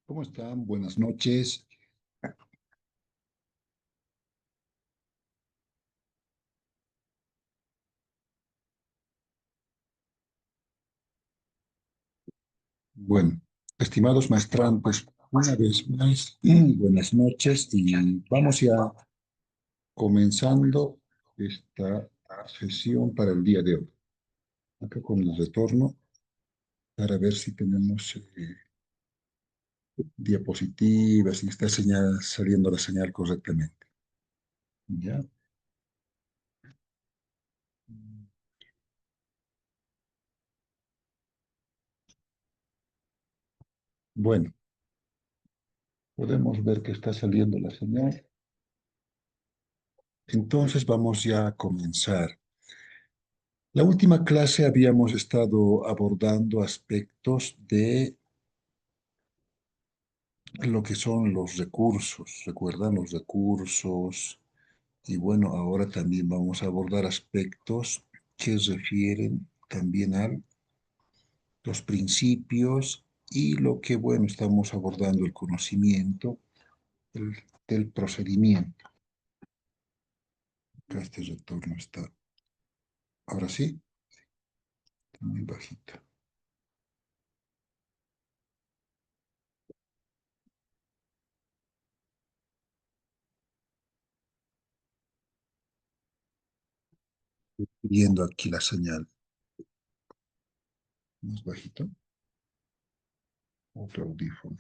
¿Cómo están? Buenas noches. Bueno, estimados maestrantes, una vez más, buenas noches y vamos ya comenzando esta sesión para el día de hoy. Acá con el retorno para ver si tenemos diapositivas y está saliendo la señal correctamente. ¿Ya? Bueno, podemos ver que está saliendo la señal. Entonces vamos ya a comenzar. La última clase habíamos estado abordando aspectos de lo que son los recursos, ¿recuerdan los recursos? Y bueno, ahora también vamos a abordar aspectos que refieren también a los principios y lo que, bueno, estamos abordando el conocimiento del, del procedimiento. Acá este retorno está, ahora sí, está muy bajito. Viendo aquí la señal, más bajito, otro audífono.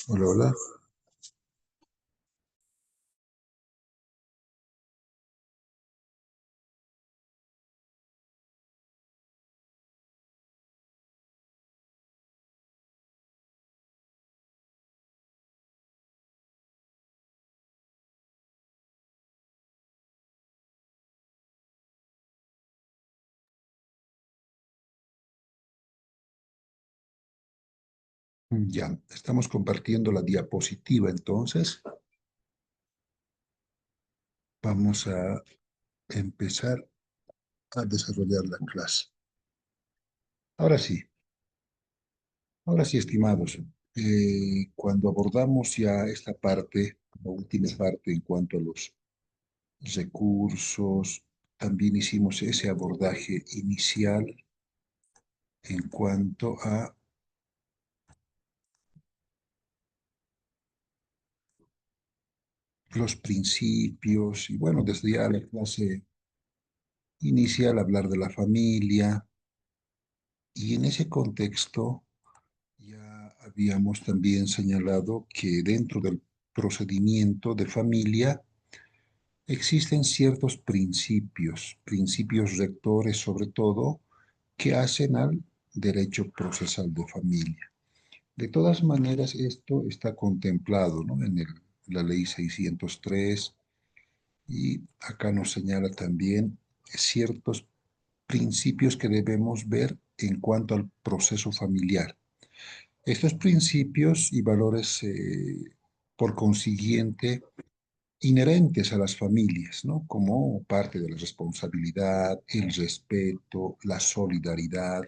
Hola, hola. Ya, estamos compartiendo la diapositiva, entonces vamos a empezar a desarrollar la clase. Ahora ahora sí, estimados, cuando abordamos ya esta parte, la última parte en cuanto a los recursos, también hicimos ese abordaje inicial en cuanto a los principios, y bueno, desde ya la clase inicial hablar de la familia, y en ese contexto ya habíamos también señalado que dentro del procedimiento de familia existen ciertos principios, principios rectores sobre todo, que hacen al derecho procesal de familia. De todas maneras, esto está contemplado, ¿no? En la ley 603 y acá nos señala también ciertos principios que debemos ver en cuanto al proceso familiar. Estos principios y valores, por consiguiente, inherentes a las familias, ¿no? Como parte de la responsabilidad, el respeto, la solidaridad,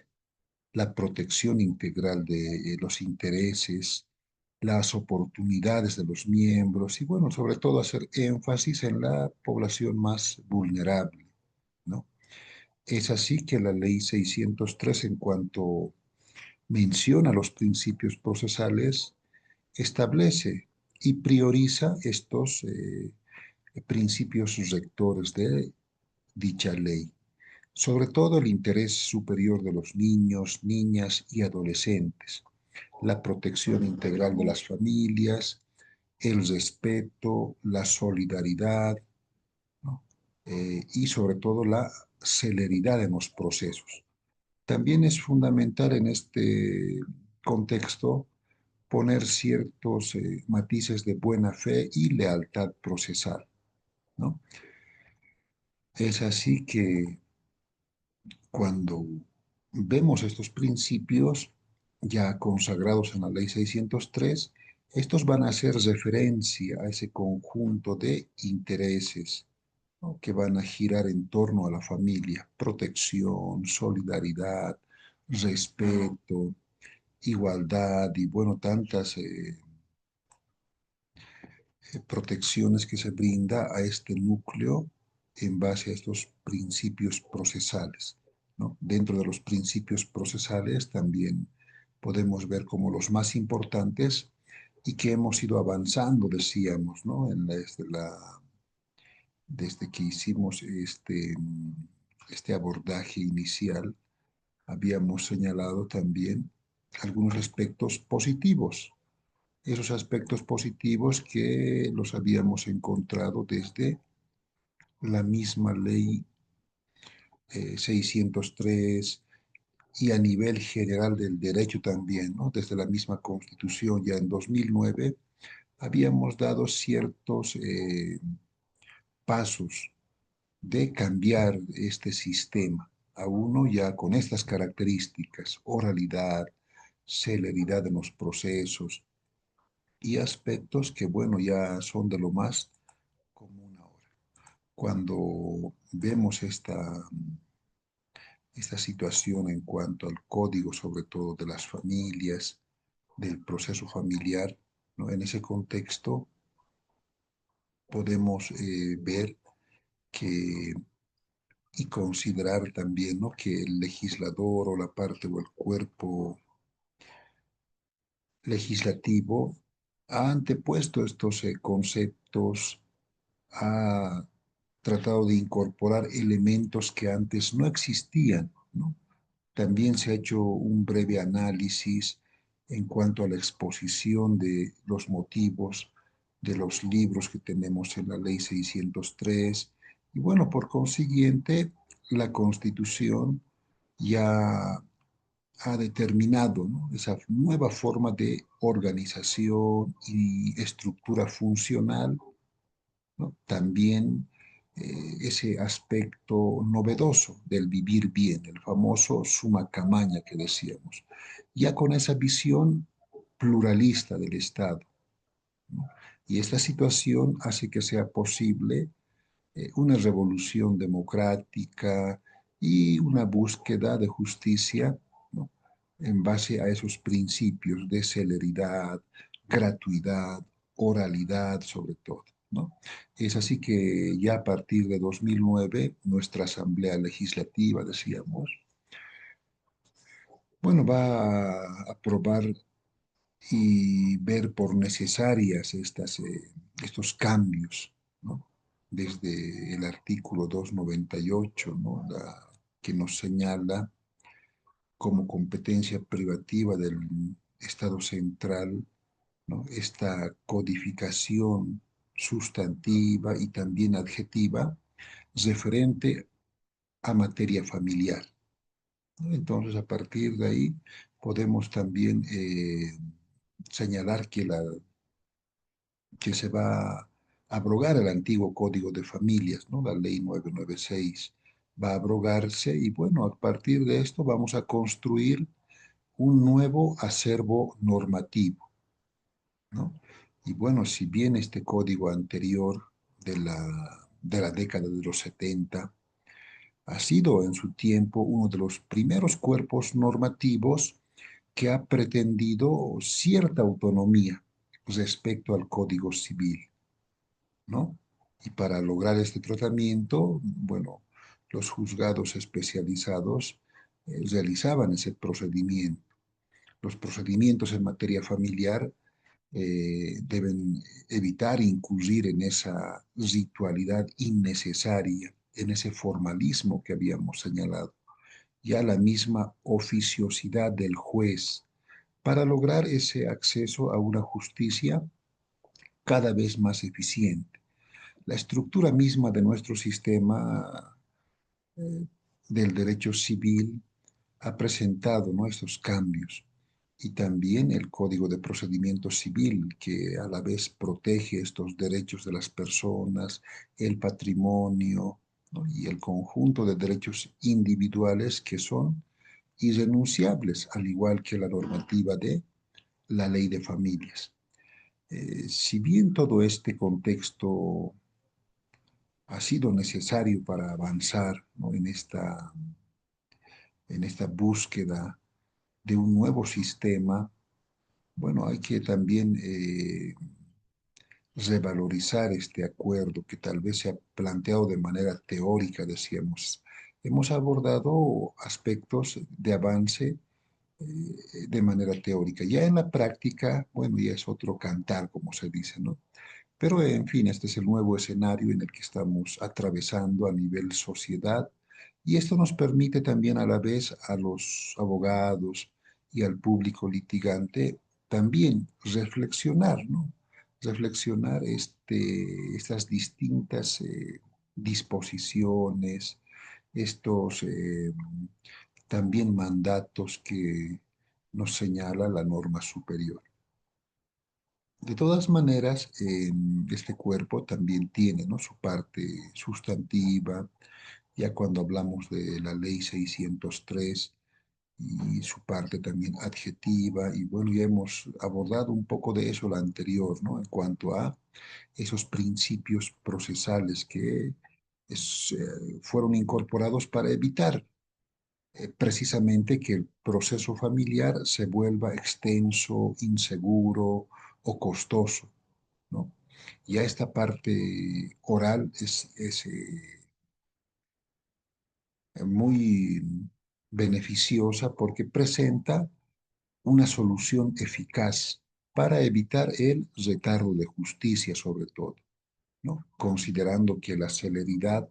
la protección integral de los intereses, las oportunidades de los miembros y, bueno, sobre todo hacer énfasis en la población más vulnerable, ¿no? Es así que la ley 603, en cuanto menciona los principios procesales, establece y prioriza estos principios rectores de dicha ley, sobre todo el interés superior de los niños, niñas y adolescentes, la protección integral de las familias, el respeto, la solidaridad, ¿no? Y sobre todo la celeridad en los procesos. También es fundamental en este contexto poner ciertos matices de buena fe y lealtad procesal, ¿no? Es así que cuando vemos estos principios ya consagrados en la Ley 603, estos van a hacer referencia a ese conjunto de intereses, ¿no? Que van a girar en torno a la familia: protección, solidaridad, respeto, igualdad y, bueno, tantas protecciones que se brinda a este núcleo en base a estos principios procesales, ¿no? Dentro de los principios procesales también podemos ver como los más importantes y que hemos ido avanzando, decíamos, ¿no? Desde que hicimos este abordaje inicial, habíamos señalado también algunos aspectos positivos, esos aspectos positivos que los habíamos encontrado desde la misma ley 603 y a nivel general del derecho también, ¿no? Desde la misma Constitución ya en 2009 habíamos dado ciertos pasos de cambiar este sistema a uno ya con estas características: oralidad, celeridad en los procesos y aspectos que, bueno, ya son de lo más común ahora. Cuando vemos esta situación en cuanto al código, sobre todo de las familias, del proceso familiar, ¿no? En ese contexto podemos ver que y considerar también, ¿no?, que el legislador o la parte o el cuerpo legislativo ha antepuesto estos conceptos, ha tratado de incorporar elementos que antes no existían, ¿no? También se ha hecho un breve análisis en cuanto a la exposición de los motivos de los libros que tenemos en la Ley 603. Y, bueno, por consiguiente, la Constitución ya ha determinado, ¿no?, esa nueva forma de organización y estructura funcional, ¿no? También ese aspecto novedoso del vivir bien, el famoso summa camaña que decíamos, ya con esa visión pluralista del Estado, ¿no? Y esta situación hace que sea posible una revolución democrática y una búsqueda de justicia, ¿no?, en base a esos principios de celeridad, gratuidad, oralidad sobre todo, ¿no? Es así que ya a partir de 2009, nuestra Asamblea Legislativa, decíamos, bueno, va a aprobar y ver por necesarias estos cambios, ¿no? Desde el artículo 298, ¿no?, que nos señala como competencia privativa del Estado central, ¿no?, esta codificación sustantiva y también adjetiva referente a materia familiar, ¿no? Entonces, a partir de ahí, podemos también señalar que se va a abrogar el antiguo Código de Familias, ¿no? La Ley 996 va a abrogarse y, bueno, a partir de esto vamos a construir un nuevo acervo normativo, ¿no? Y, bueno, si bien este código anterior de la década de los 70 ha sido en su tiempo uno de los primeros cuerpos normativos que ha pretendido cierta autonomía respecto al Código Civil, ¿no? Y para lograr este tratamiento, bueno, los juzgados especializados realizaban ese procedimiento. Los procedimientos en materia familiar deben evitar incurrir en esa ritualidad innecesaria, en ese formalismo que habíamos señalado, ya la misma oficiosidad del juez para lograr ese acceso a una justicia cada vez más eficiente. La estructura misma de nuestro sistema eh, del derecho civil ha presentado, ¿no?, estos cambios. y también el Código de Procedimiento Civil, que a la vez protege estos derechos de las personas, el patrimonio, ¿no? Y el conjunto de derechos individuales que son irrenunciables, al igual que la normativa de la ley de familias. Si bien todo este contexto ha sido necesario para avanzar, ¿no? En esta búsqueda de un nuevo sistema, bueno, hay que también revalorizar este acuerdo que tal vez se ha planteado de manera teórica, decíamos. Hemos abordado aspectos de avance de manera teórica. Ya en la práctica, bueno, ya es otro cantar, como se dice, ¿no? Pero, en fin, este es el nuevo escenario en el que estamos atravesando a nivel sociedad y esto nos permite también a la vez a los abogados y al público litigante también reflexionar, ¿no? Reflexionar estas distintas disposiciones, estos también mandatos que nos señala la norma superior. De todas maneras, este cuerpo también tiene, ¿no? Su parte sustantiva, ya cuando hablamos de la ley 603 y su parte también adjetiva, y bueno, ya hemos abordado un poco de eso la anterior, ¿no? En cuanto a esos principios procesales que fueron incorporados para evitar precisamente que el proceso familiar se vuelva extenso, inseguro o costoso, ¿no? Ya esta parte oral es muy beneficiosa porque presenta una solución eficaz para evitar el retardo de justicia, sobre todo, ¿no? Considerando que la celeridad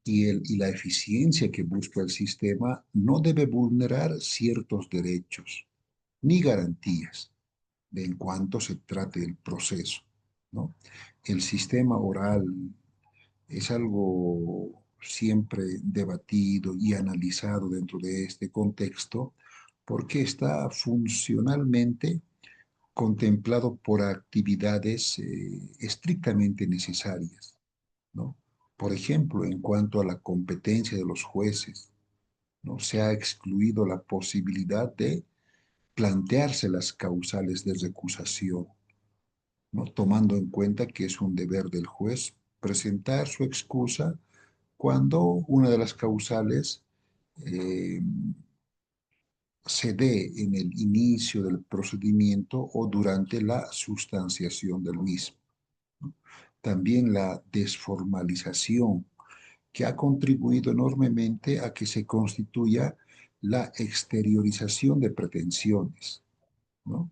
y la eficiencia que busca el sistema no debe vulnerar ciertos derechos ni garantías de en cuanto se trate del proceso, ¿no? El sistema oral es algo siempre debatido y analizado dentro de este contexto porque está funcionalmente contemplado por actividades estrictamente necesarias, ¿no? Por ejemplo, en cuanto a la competencia de los jueces, ¿no? Se ha excluido la posibilidad de plantearse las causales de recusación, ¿no? Tomando en cuenta que es un deber del juez presentar su excusa cuando una de las causales eh, se dé en el inicio del procedimiento o durante la sustanciación del mismo. También la desformalización, que ha contribuido enormemente a que se constituya la exteriorización de pretensiones, ¿no?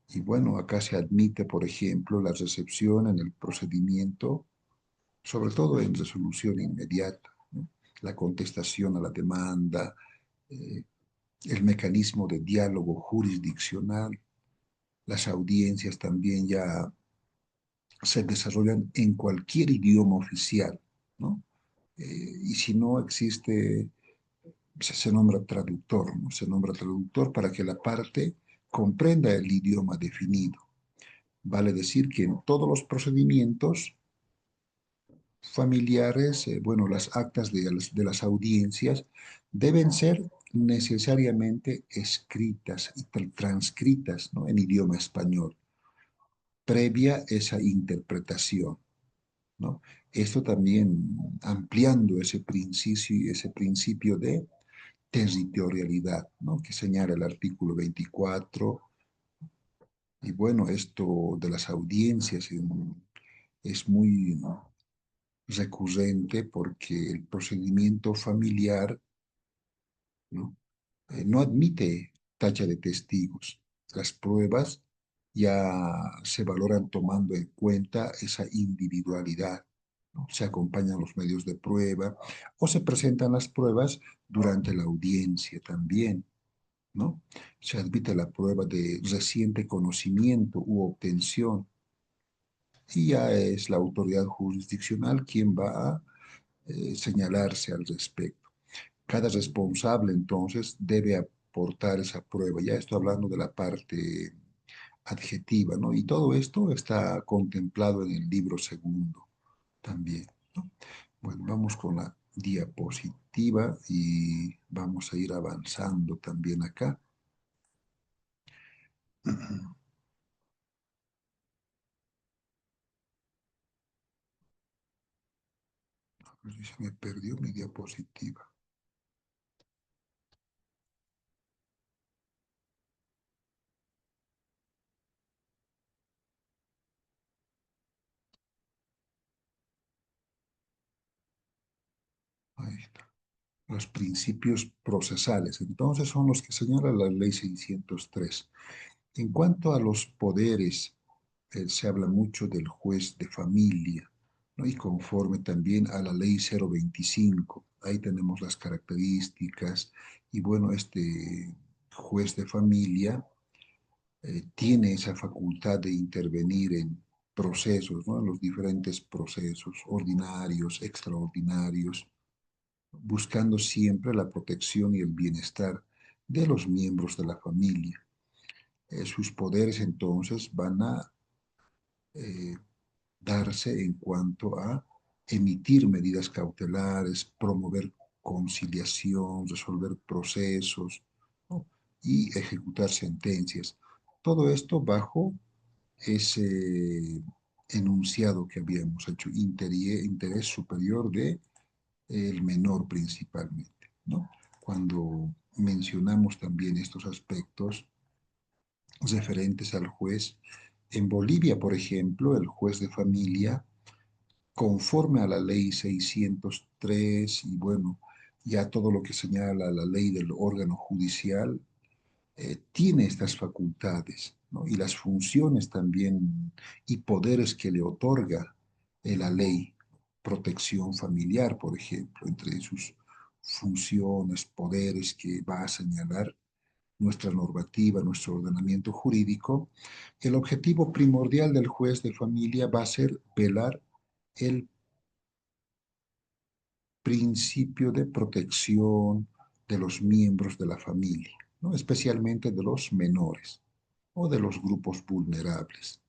Y bueno, acá se admite, por ejemplo, la recepción en el procedimiento, sobre todo en resolución inmediata, ¿no? La contestación a la demanda, eh, el mecanismo de diálogo jurisdiccional, las audiencias también ya se desarrollan en cualquier idioma oficial, ¿no? Y si no existe, se nombra traductor, ¿no? Se nombra traductor para que la parte comprenda el idioma definido. Vale decir que en todos los procedimientos familiares, bueno, las actas de las audiencias deben ser necesariamente escritas y transcritas, ¿no? En idioma español, previa esa interpretación, ¿no? Esto también ampliando ese principio de territorialidad, ¿no? Que señala el artículo 24. Y bueno, esto de las audiencias es muy, ¿no? recurrente porque el procedimiento familiar, ¿no? No admite tacha de testigos. Las pruebas ya se valoran tomando en cuenta esa individualidad, ¿no? Se acompañan los medios de prueba o se presentan las pruebas durante la audiencia también, ¿no? Se admite la prueba de reciente conocimiento u obtención y ya es la autoridad jurisdiccional quien va a señalarse al respecto. Cada responsable entonces debe soportar esa prueba. Ya estoy hablando de la parte adjetiva, ¿no? Y todo esto está contemplado en el libro segundo también, ¿no? Bueno, vamos con la diapositiva y vamos a ir avanzando también acá. Se me perdió mi diapositiva. Ahí está. Los principios procesales. Entonces son los que señala la ley 603. En cuanto a los poderes, se habla mucho del juez de familia, ¿no? Y conforme también a la ley 025. Ahí tenemos las características. Y bueno, este juez de familia tiene esa facultad de intervenir en procesos, ¿no? En los diferentes procesos ordinarios, extraordinarios, buscando siempre la protección y el bienestar de los miembros de la familia. Sus poderes entonces van a eh, darse en cuanto a emitir medidas cautelares, promover conciliación, resolver procesos, ¿no? Y ejecutar sentencias. Todo esto bajo ese enunciado que habíamos hecho, interés superior de el menor principalmente, ¿no? Cuando mencionamos también estos aspectos referentes al juez, en Bolivia, por ejemplo, el juez de familia, conforme a la ley 603 y bueno, ya todo lo que señala la ley del órgano judicial, tiene estas facultades, ¿no? Y las funciones también y poderes que le otorga la ley, protección familiar, por ejemplo, entre sus funciones, poderes que va a señalar nuestra normativa, nuestro ordenamiento jurídico, el objetivo primordial del juez de familia va a ser velar el principio de protección de los miembros de la familia, ¿no? Especialmente de los menores o de los grupos vulnerables,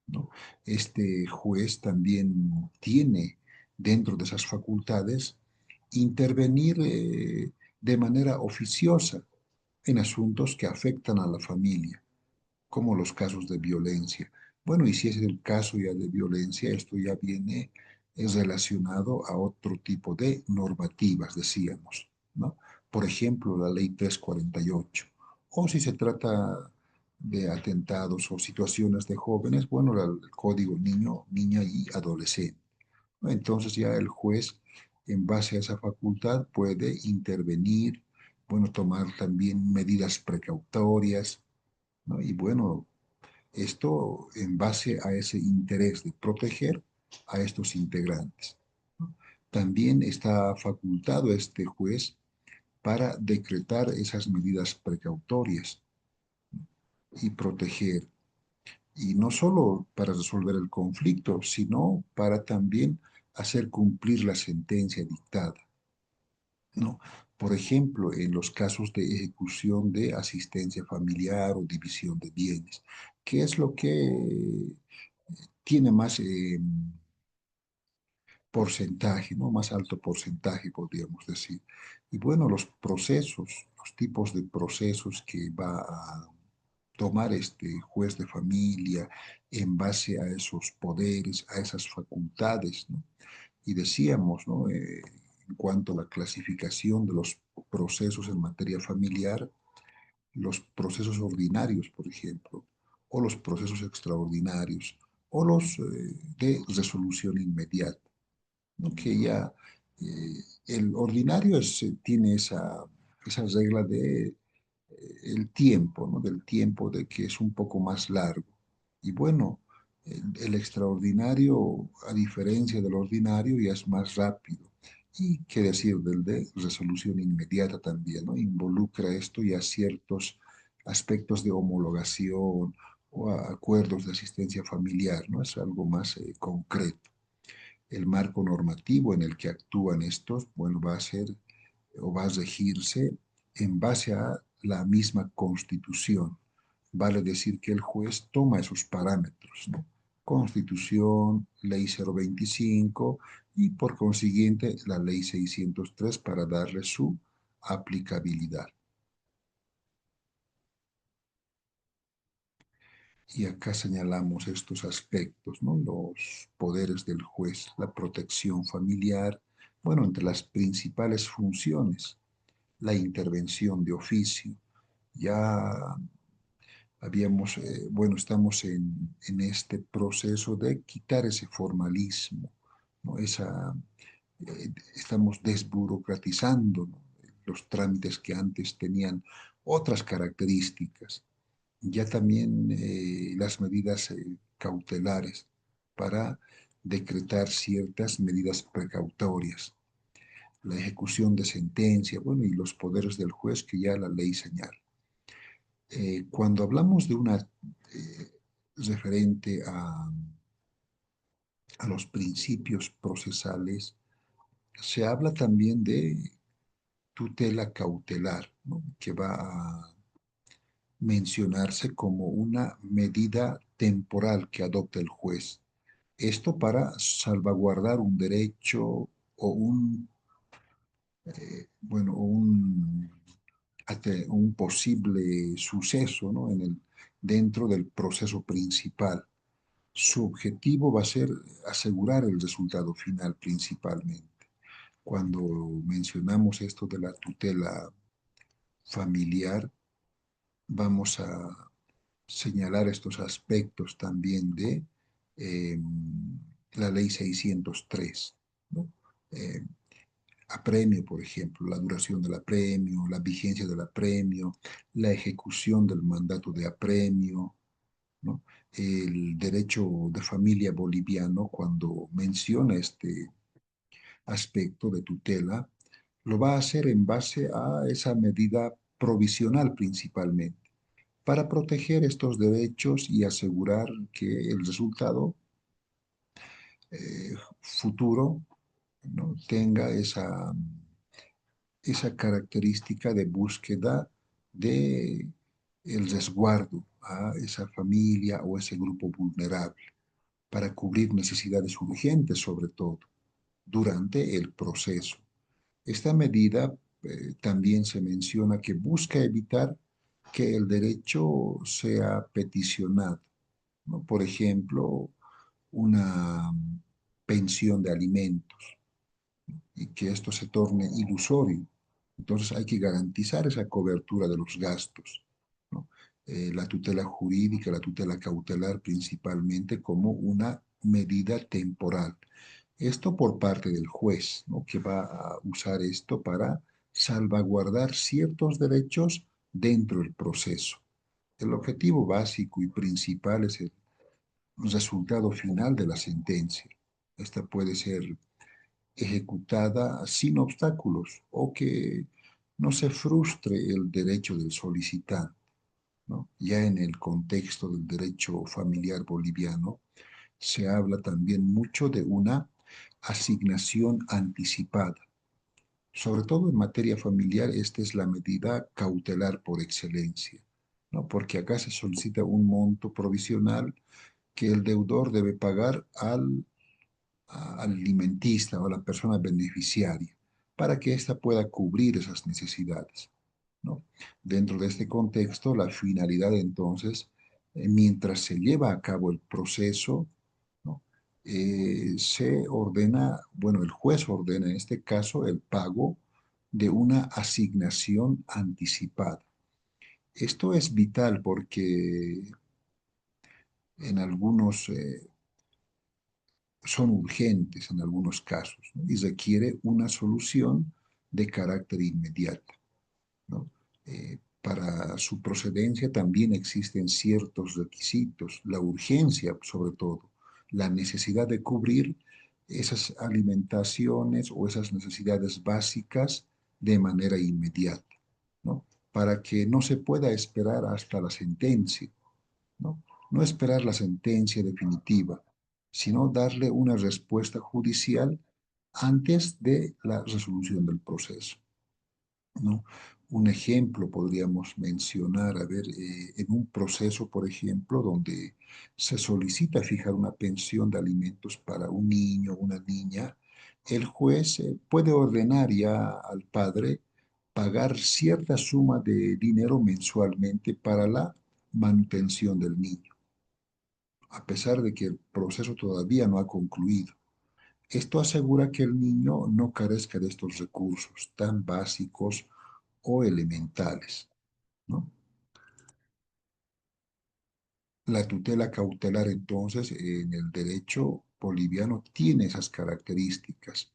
¿no? Este juez también tiene dentro de esas facultades intervenir de manera oficiosa en asuntos que afectan a la familia, como los casos de violencia. Bueno, y si es el caso ya de violencia, esto ya viene es relacionado a otro tipo de normativas, decíamos, ¿no? Por ejemplo, la ley 348. O si se trata de atentados o situaciones de jóvenes, bueno, el código niño, niña y adolescente, ¿no? Entonces ya el juez, en base a esa facultad, puede intervenir, bueno, tomar también medidas precautorias, ¿no? Y bueno, esto en base a ese interés de proteger a estos integrantes. También está facultado este juez para decretar esas medidas precautorias y proteger, y no solo para resolver el conflicto, sino para también hacer cumplir la sentencia dictada, ¿no? Por ejemplo, en los casos de ejecución de asistencia familiar o división de bienes, que es lo que tiene más porcentaje, ¿no? Más alto porcentaje, podríamos decir. Y bueno, los procesos, los tipos de procesos que va a tomar este juez de familia en base a esos poderes, a esas facultades, ¿no? Y decíamos, ¿no? En cuanto a la clasificación de los procesos en materia familiar, los procesos ordinarios, por ejemplo, o los procesos extraordinarios, o los de resolución inmediata, ¿no? Que ya el ordinario tiene esa regla de el tiempo, ¿no? Del tiempo de que es un poco más largo. Y bueno, el extraordinario, a diferencia del ordinario, ya es más rápido. Y qué decir del de resolución inmediata también, ¿no? Involucra esto ya ciertos aspectos de homologación o acuerdos de asistencia familiar, ¿no? Es algo más concreto. El marco normativo en el que actúan estos, bueno, va a ser o va a regirse en base a la misma Constitución. Vale decir que el juez toma esos parámetros, ¿no? Constitución, Ley 025 y por consiguiente la Ley 603 para darle su aplicabilidad. Y acá señalamos estos aspectos, ¿no? Los poderes del juez, la protección familiar, bueno, entre las principales funciones, la intervención de oficio. Ya habíamos, bueno, estamos en este proceso de quitar ese formalismo, ¿no? Estamos desburocratizando, ¿no? Los trámites que antes tenían otras características. Ya también las medidas cautelares para decretar ciertas medidas precautorias, la ejecución de sentencia, bueno, y los poderes del juez que ya la ley señala. Cuando hablamos de una referente a los principios procesales, se habla también de tutela cautelar, ¿no? Que va a mencionarse como una medida temporal que adopta el juez. Esto para salvaguardar un derecho o bueno, un posible suceso, ¿no? Dentro del proceso principal. Su objetivo va a ser asegurar el resultado final principalmente. Cuando mencionamos esto de la tutela familiar, vamos a señalar estos aspectos también de eh, la ley 603, ¿no? Eh, Apremio, por ejemplo, la duración del apremio, la vigencia del apremio, la ejecución del mandato de apremio, ¿no? El derecho de familia boliviano, cuando menciona este aspecto de tutela, lo va a hacer en base a esa medida provisional principalmente, para proteger estos derechos y asegurar que el resultado futuro, ¿no? Tenga esa característica de búsqueda de el resguardo a esa familia o ese grupo vulnerable para cubrir necesidades urgentes, sobre todo durante el proceso. Esta medida también se menciona que busca evitar que el derecho sea peticionado, ¿no? Por ejemplo, una pensión de alimentos y que esto se torne ilusorio. Entonces hay que garantizar esa cobertura de los gastos, ¿no? La tutela jurídica, la tutela cautelar principalmente como una medida temporal. Esto por parte del juez, ¿no? Que va a usar esto para salvaguardar ciertos derechos dentro del proceso. El objetivo básico y principal es el resultado final de la sentencia. Esta puede ser ejecutada sin obstáculos o que no se frustre el derecho del solicitante, ¿no? Ya en el contexto del derecho familiar boliviano se habla también mucho de una asignación anticipada. Sobre todo en materia familiar, esta es la medida cautelar por excelencia, ¿no? Porque acá se solicita un monto provisional que el deudor debe pagar al alimentista o a la persona beneficiaria para que ésta pueda cubrir esas necesidades, ¿no? Dentro de este contexto, la finalidad entonces, mientras se lleva a cabo el proceso, ¿no? Se ordena, bueno, el juez ordena en este caso el pago de una asignación anticipada. Esto es vital porque en algunos son urgentes en algunos casos, ¿no? Y requiere una solución de carácter inmediato, ¿no? Para su procedencia también existen ciertos requisitos, la urgencia sobre todo, la necesidad de cubrir esas alimentaciones o esas necesidades básicas de manera inmediata, ¿no? Para que no se pueda esperar hasta la sentencia, ¿no? No esperar la sentencia definitiva, sino darle una respuesta judicial antes de la resolución del proceso. ¿no? Un ejemplo podríamos mencionar, a ver, en un proceso, por ejemplo, donde se solicita fijar una pensión de alimentos para un niño o una niña, el juez puede ordenar ya al padre pagar cierta suma de dinero mensualmente para la manutención del niño, a pesar de que el proceso todavía no ha concluido. Esto asegura que el niño no carezca de estos recursos tan básicos o elementales, ¿no? La tutela cautelar, entonces, en el derecho boliviano tiene esas características.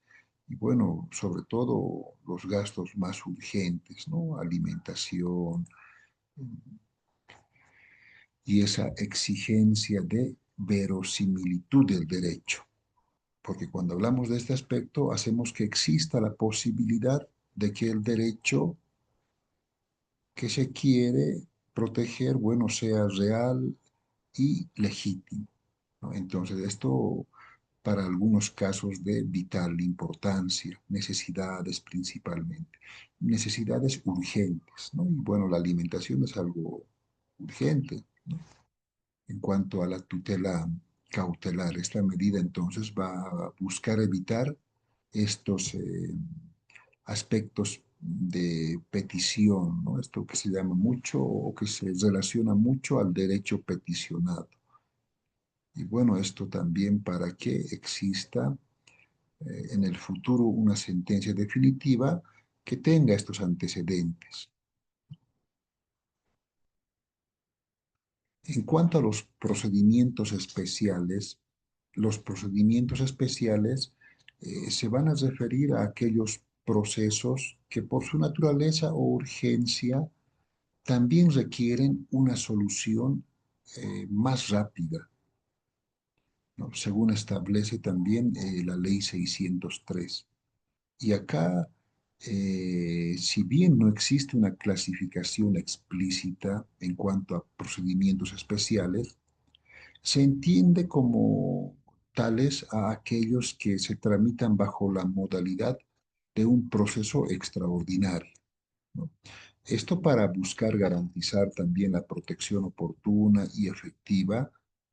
Y bueno, sobre todo los gastos más urgentes, ¿no? Alimentación y esa exigencia de verosimilitud del derecho. Porque cuando hablamos de este aspecto, hacemos que exista la posibilidad de que el derecho que se quiere proteger, bueno, sea real y legítimo, ¿no? Entonces, esto para algunos casos de vital importancia, necesidades principalmente, necesidades urgentes, ¿no? Y bueno, la alimentación es algo urgente, ¿no? En cuanto a la tutela cautelar, esta medida entonces va a buscar evitar estos aspectos de petición, ¿no? Esto que se llama mucho o que se relaciona mucho al derecho peticionado. Y bueno, esto también para que exista en el futuro una sentencia definitiva que tenga estos antecedentes. En cuanto a los procedimientos especiales se van a referir a aquellos procesos que por su naturaleza o urgencia también requieren una solución más rápida, ¿no? Según establece también la Ley 603. Y acá, si bien no existe una clasificación explícita en cuanto a procedimientos especiales, se entiende como tales a aquellos que se tramitan bajo la modalidad de un proceso extraordinario, ¿no? Esto para buscar garantizar también la protección oportuna y efectiva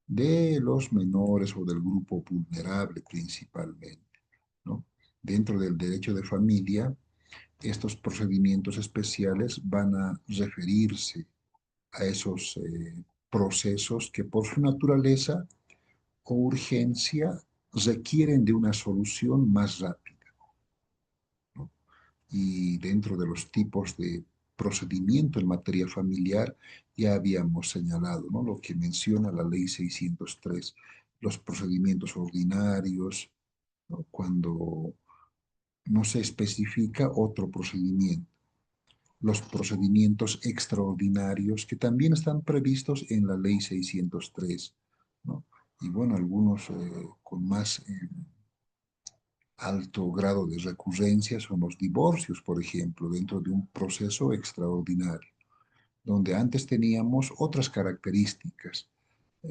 de los menores o del grupo vulnerable principalmente, ¿no? Dentro del derecho de familia, estos procedimientos especiales van a referirse a esos procesos que por su naturaleza o urgencia requieren de una solución más rápida, ¿no? Y dentro de los tipos de procedimiento en materia familiar, ya habíamos señalado, ¿no? Lo que menciona la Ley 603, los procedimientos ordinarios, ¿no? Cuando no se especifica otro procedimiento, los procedimientos extraordinarios que también están previstos en la Ley 603, ¿no? Y bueno, algunos con más alto grado de recurrencia son los divorcios, por ejemplo, dentro de un proceso extraordinario, donde antes teníamos otras características,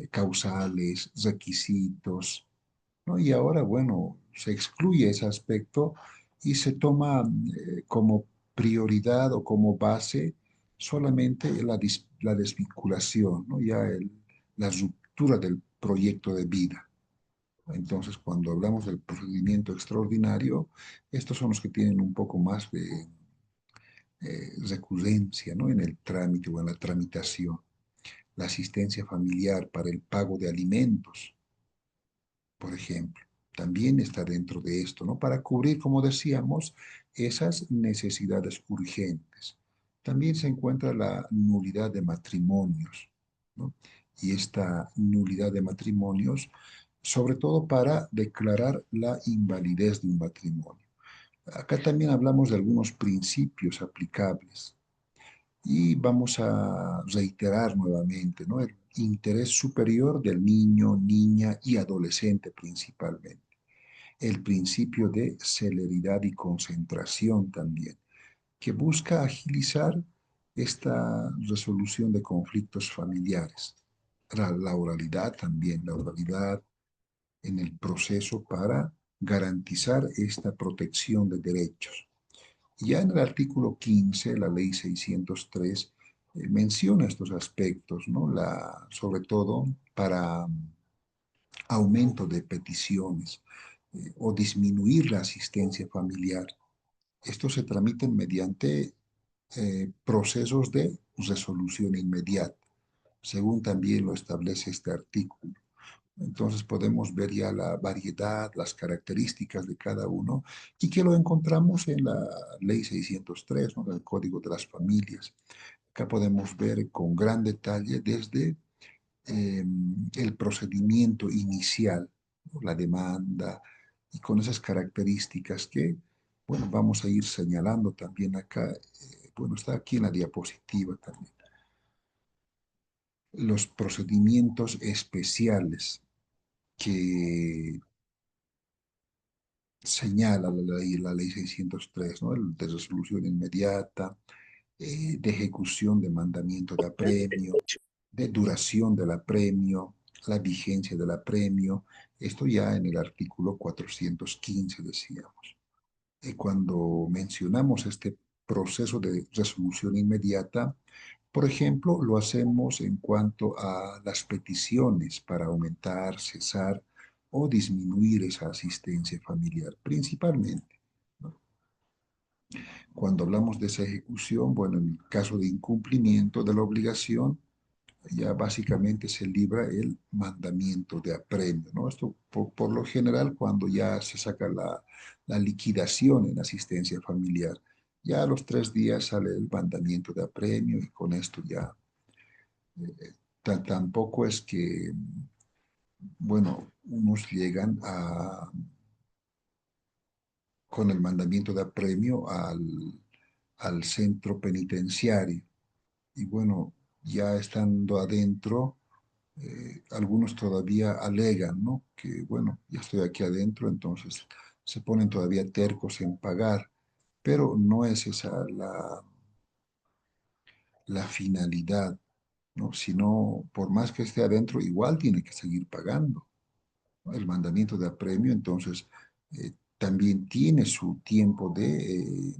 causales, requisitos, ¿no? Y ahora, bueno, se excluye ese aspecto y se toma como prioridad o como base solamente la desvinculación, ¿no? Ya la ruptura del proyecto de vida. Entonces, cuando hablamos del procedimiento extraordinario, estos son los que tienen un poco más de recurrencia, ¿no? En el trámite o en la tramitación. La asistencia familiar para el pago de alimentos, por ejemplo, también está dentro de esto, ¿no? Para cubrir, como decíamos, esas necesidades urgentes. También se encuentra la nulidad de matrimonios, ¿no? Y esta nulidad de matrimonios, sobre todo para declarar la invalidez de un matrimonio. Acá también hablamos de algunos principios aplicables y vamos a reiterar nuevamente, ¿no? El interés superior del niño, niña y adolescente principalmente. El principio de celeridad y concentración también, que busca agilizar esta resolución de conflictos familiares. La oralidad también, la oralidad en el proceso para garantizar esta protección de derechos. Ya en el artículo 15, la ley 603 menciona estos aspectos, ¿no? Sobre todo para aumento de peticiones o disminuir la asistencia familiar. Estos se tramitan mediante procesos de resolución inmediata, según también lo establece este artículo. Entonces podemos ver ya la variedad, las características de cada uno y que lo encontramos en la ley 603, ¿no? El Código de las Familias. Acá podemos ver con gran detalle desde eh, el procedimiento inicial, ¿no? La demanda y con esas características que, bueno, vamos a ir señalando también acá. Bueno, está aquí en la diapositiva también. Los procedimientos especiales que señala la ley 603, ¿no? El de resolución inmediata, de ejecución de mandamiento de apremio, de duración del apremio, la vigencia del apremio. Esto ya en el artículo 415 decíamos. Cuando mencionamos este proceso de resolución inmediata, por ejemplo, lo hacemos en cuanto a las peticiones para aumentar, cesar o disminuir esa asistencia familiar, principalmente, ¿no? Cuando hablamos de esa ejecución, bueno, en el caso de incumplimiento de la obligación, ya básicamente se libra el mandamiento de apremio, ¿no? Esto por lo general cuando ya se saca la liquidación en asistencia familiar, ya a los 3 días sale el mandamiento de apremio y con esto ya tampoco es que, bueno, unos llegan con el mandamiento de apremio al centro penitenciario y bueno, ya estando adentro algunos todavía alegan, ¿no? Que bueno, ya estoy aquí adentro, entonces se ponen todavía tercos en pagar, pero no es esa la finalidad, ¿no? Sino, por más que esté adentro, igual tiene que seguir pagando, ¿no? El mandamiento de apremio, entonces, también tiene su tiempo de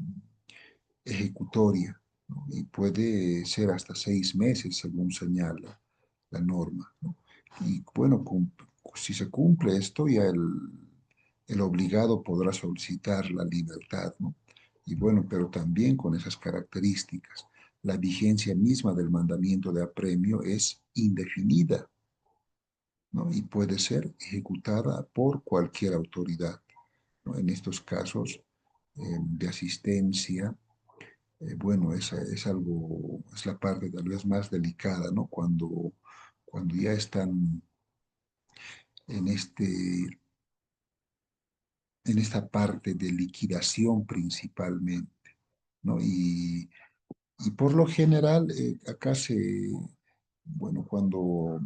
ejecutoria, ¿no? Y puede ser hasta 6 meses, según señala la norma, ¿no? Y bueno, si se cumple esto, ya el obligado podrá solicitar la libertad, ¿no? Y bueno, pero también con esas características. La vigencia misma del mandamiento de apremio es indefinida, ¿no? Y puede ser ejecutada por cualquier autoridad, ¿no? En estos casos de asistencia, bueno, esa es algo, es la parte tal vez más delicada, ¿no? Cuando ya están en en esta parte de liquidación principalmente, ¿no? Y por lo general, acá bueno, cuando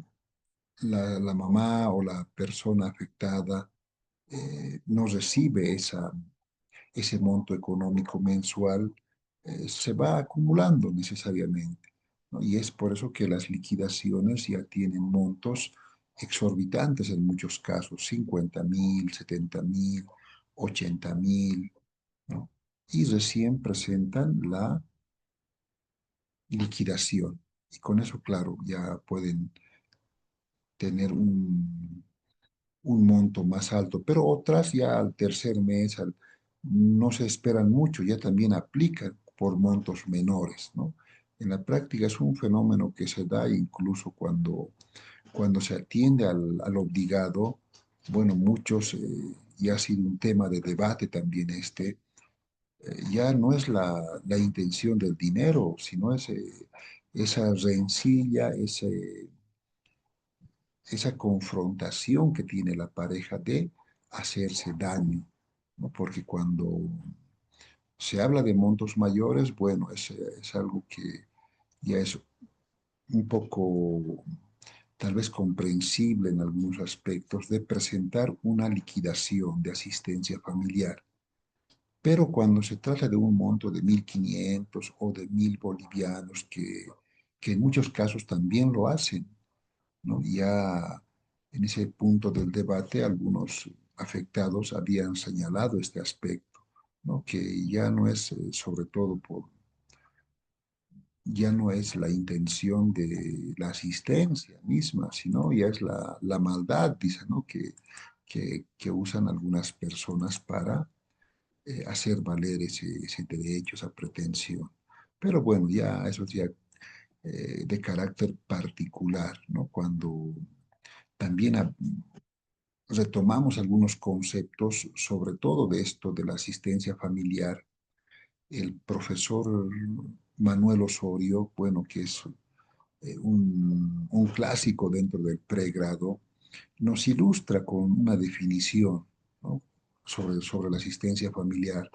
la mamá o la persona afectada no recibe ese monto económico mensual, se va acumulando necesariamente, ¿no? Y es por eso que las liquidaciones ya tienen montos exorbitantes en muchos casos, 50.000, 70.000, 80.000, ¿no? Y recién presentan la liquidación. Y con eso, claro, ya pueden tener un monto más alto, pero otras ya al tercer mes no se esperan mucho, ya también aplican por montos menores, ¿no? En la práctica es un fenómeno que se da incluso cuando se atiende al obligado, bueno, muchos, y ha sido un tema de debate también ya no es la intención del dinero, sino esa rencilla, esa confrontación que tiene la pareja de hacerse daño, ¿no? Porque cuando se habla de montos mayores, bueno, es algo que ya es un poco tal vez comprensible en algunos aspectos de presentar una liquidación de asistencia familiar. Pero cuando se trata de un monto de 1.500 o de 1.000 bolivianos, que en muchos casos también lo hacen, ¿no? Ya en ese punto del debate algunos afectados habían señalado este aspecto, ¿no? Que ya no es sobre todo ya no es la intención de la asistencia misma, sino ya es la maldad, dice, ¿no? Que usan algunas personas para hacer valer ese derecho, esa pretensión. Pero bueno, ya eso es ya de carácter particular, ¿no? Cuando también retomamos algunos conceptos, sobre todo de esto de la asistencia familiar, el profesor Manuel Osorio, bueno, que es un clásico dentro del pregrado, nos ilustra con una definición, ¿no? sobre la asistencia familiar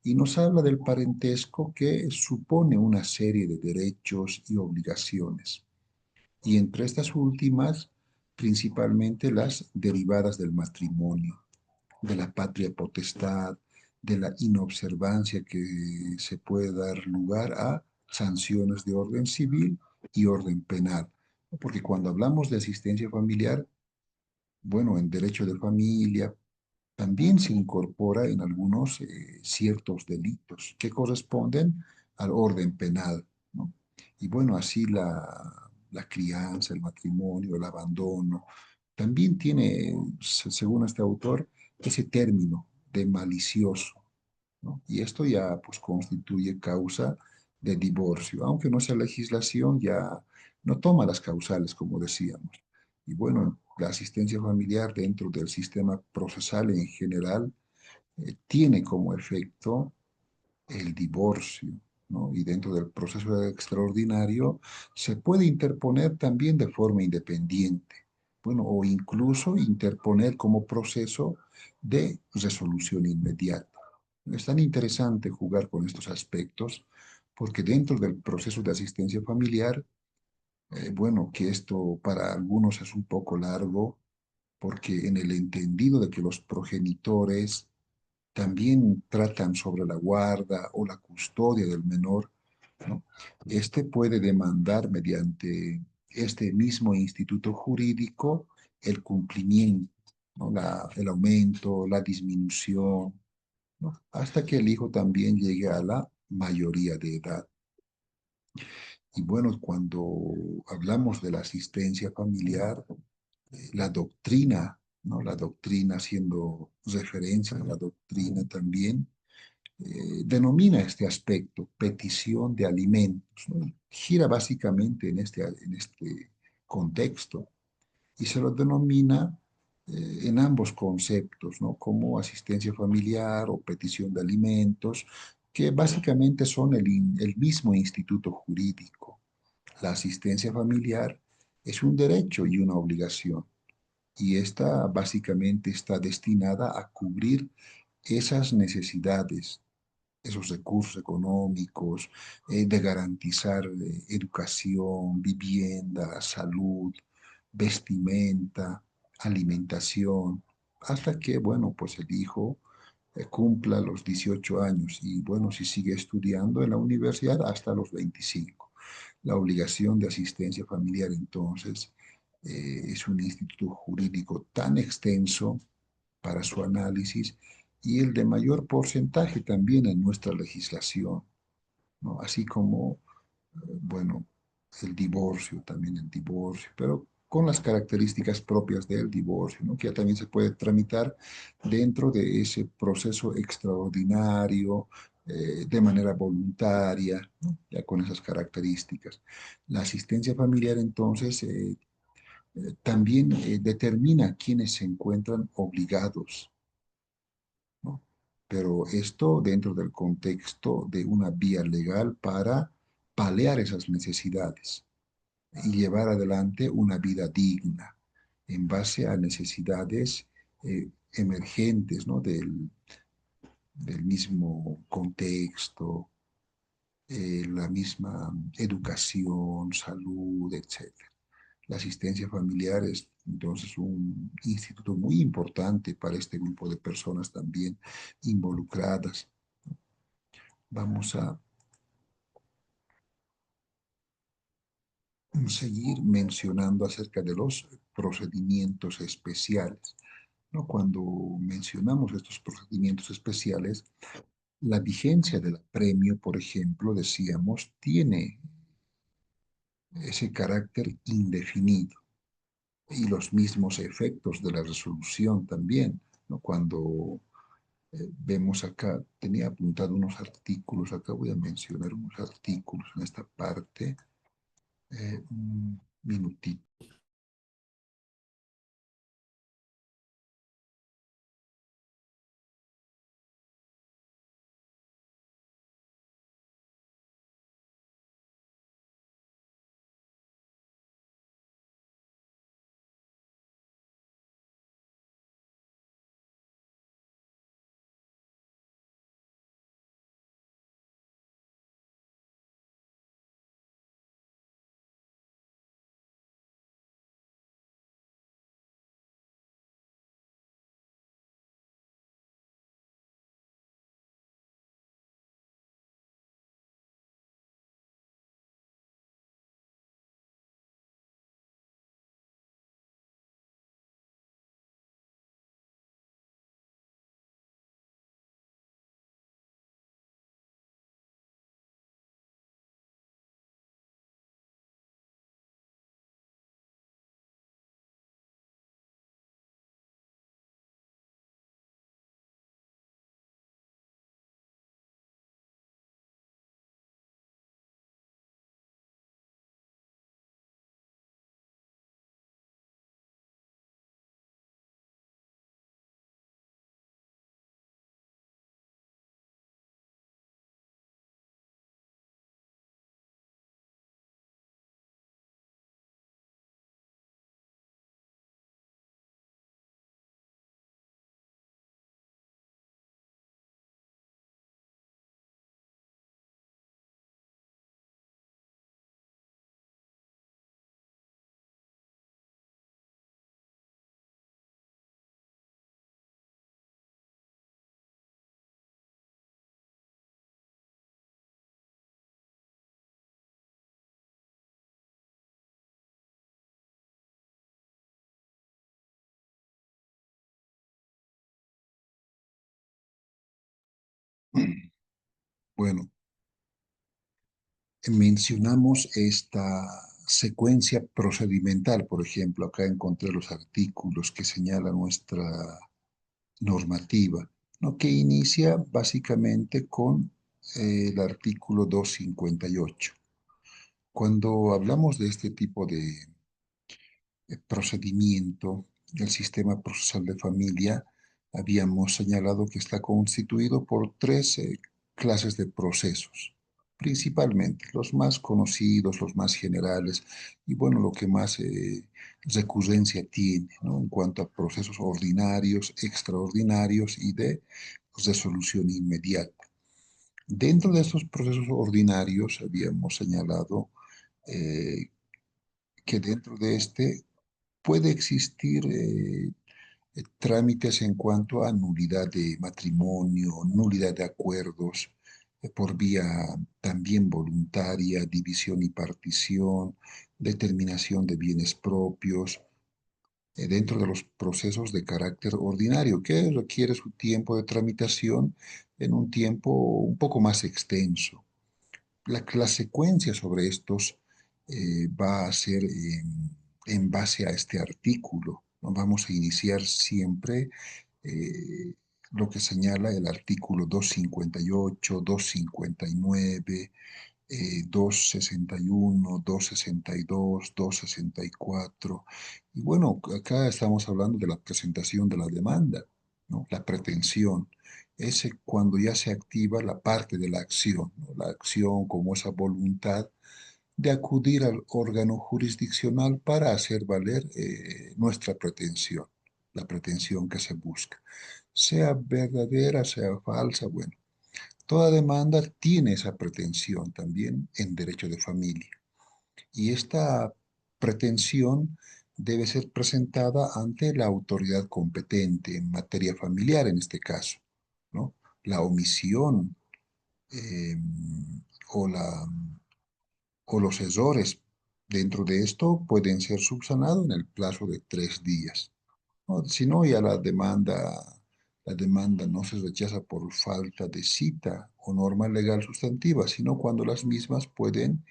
y nos habla del parentesco que supone una serie de derechos y obligaciones. Y entre estas últimas, principalmente las derivadas del matrimonio, de la patria potestad, de la inobservancia que se puede dar lugar a sanciones de orden civil y orden penal. Porque cuando hablamos de asistencia familiar, bueno, en derecho de familia también se incorpora en algunos ciertos delitos que corresponden al orden penal, ¿no? Y bueno, así la crianza, el matrimonio, el abandono, también tiene, según este autor, ese término de malicioso, ¿no? Y esto ya pues constituye causa de divorcio, aunque nuestra legislación ya no toma las causales, como decíamos. Y bueno, la asistencia familiar dentro del sistema procesal en general tiene como efecto el divorcio, ¿no? Y dentro del proceso extraordinario se puede interponer también de forma independiente, bueno, o incluso interponer como proceso de resolución inmediata. Es tan interesante jugar con estos aspectos porque dentro del proceso de asistencia familiar, bueno, que esto para algunos es un poco largo, porque en el entendido de que los progenitores también tratan sobre la guarda o la custodia del menor, ¿no? Este puede demandar mediante este mismo instituto jurídico el cumplimiento, ¿no? El aumento, la disminución, ¿no? Hasta que el hijo también llegue a la mayoría de edad. Y bueno, cuando hablamos de la asistencia familiar, la doctrina, ¿no? La doctrina haciendo referencia a la doctrina también, denomina este aspecto petición de alimentos, ¿no? Gira básicamente en este contexto y se lo denomina en ambos conceptos, ¿no? Como asistencia familiar o petición de alimentos, que básicamente son el mismo instituto jurídico. La asistencia familiar es un derecho y una obligación, y esta básicamente está destinada a cubrir esas necesidades, esos recursos económicos, de garantizar educación, vivienda, salud, vestimenta, alimentación, hasta que, bueno, pues el hijo cumpla los 18 años y, bueno, si sigue estudiando en la universidad hasta los 25. La obligación de asistencia familiar, entonces, es un instituto jurídico tan extenso para su análisis y el de mayor porcentaje también en nuestra legislación, ¿no? Así como, bueno, el divorcio, también el divorcio, pero con las características propias del divorcio, ¿no? Que ya también se puede tramitar dentro de ese proceso extraordinario, de manera voluntaria, ¿no? Ya con esas características. La asistencia familiar, entonces, también determina quiénes se encuentran obligados, ¿no? Pero esto dentro del contexto de una vía legal para paliar esas necesidades y llevar adelante una vida digna en base a necesidades emergentes, ¿no? Del mismo contexto, la misma educación, salud, etcétera. La asistencia familiar es entonces un instituto muy importante para este grupo de personas también involucradas. Vamos a seguir mencionando acerca de los procedimientos especiales, ¿no? Cuando mencionamos estos procedimientos especiales, la vigencia del premio, por ejemplo, decíamos, tiene ese carácter indefinido y los mismos efectos de la resolución también, ¿no? Cuando vemos acá, tenía apuntado unos artículos, acá voy a mencionar unos artículos en esta parte, un minutito. Bueno, mencionamos esta secuencia procedimental, por ejemplo, acá encontré los artículos que señala nuestra normativa, ¿no? Que inicia básicamente con el artículo 258. Cuando hablamos de este tipo de procedimiento, el sistema procesal de familia, habíamos señalado que está constituido por tres clases de procesos, principalmente los más conocidos, los más generales, y bueno, lo que más recurrencia tiene, ¿no? En cuanto a procesos ordinarios, extraordinarios y de resolución inmediata. Dentro de estos procesos ordinarios habíamos señalado eh, que dentro de este puede existir trámites en cuanto a nulidad de matrimonio, nulidad de acuerdos por vía también voluntaria, división y partición, determinación de bienes propios, dentro de los procesos de carácter ordinario, que requiere su tiempo de tramitación en un tiempo un poco más extenso. La secuencia sobre estos va a ser en base a este artículo, ¿no? Vamos a iniciar siempre eh, lo que señala el artículo 258, 259, 261, 262, 264. Y bueno, acá estamos hablando de la presentación de la demanda, ¿no? La pretensión. Es cuando ya se activa la parte de la acción, ¿no? La acción como esa voluntad de acudir al órgano jurisdiccional para hacer valer nuestra pretensión, la pretensión que se busca. Sea verdadera, sea falsa, bueno, toda demanda tiene esa pretensión también en derecho de familia. Y esta pretensión debe ser presentada ante la autoridad competente en materia familiar, en este caso, ¿no? La omisión eh, o, o los errores dentro de esto pueden ser subsanados en el plazo de 3 días, ¿no? Si no, ya la demanda La demanda no se rechaza por falta de cita o norma legal sustantiva, sino cuando las mismas pueden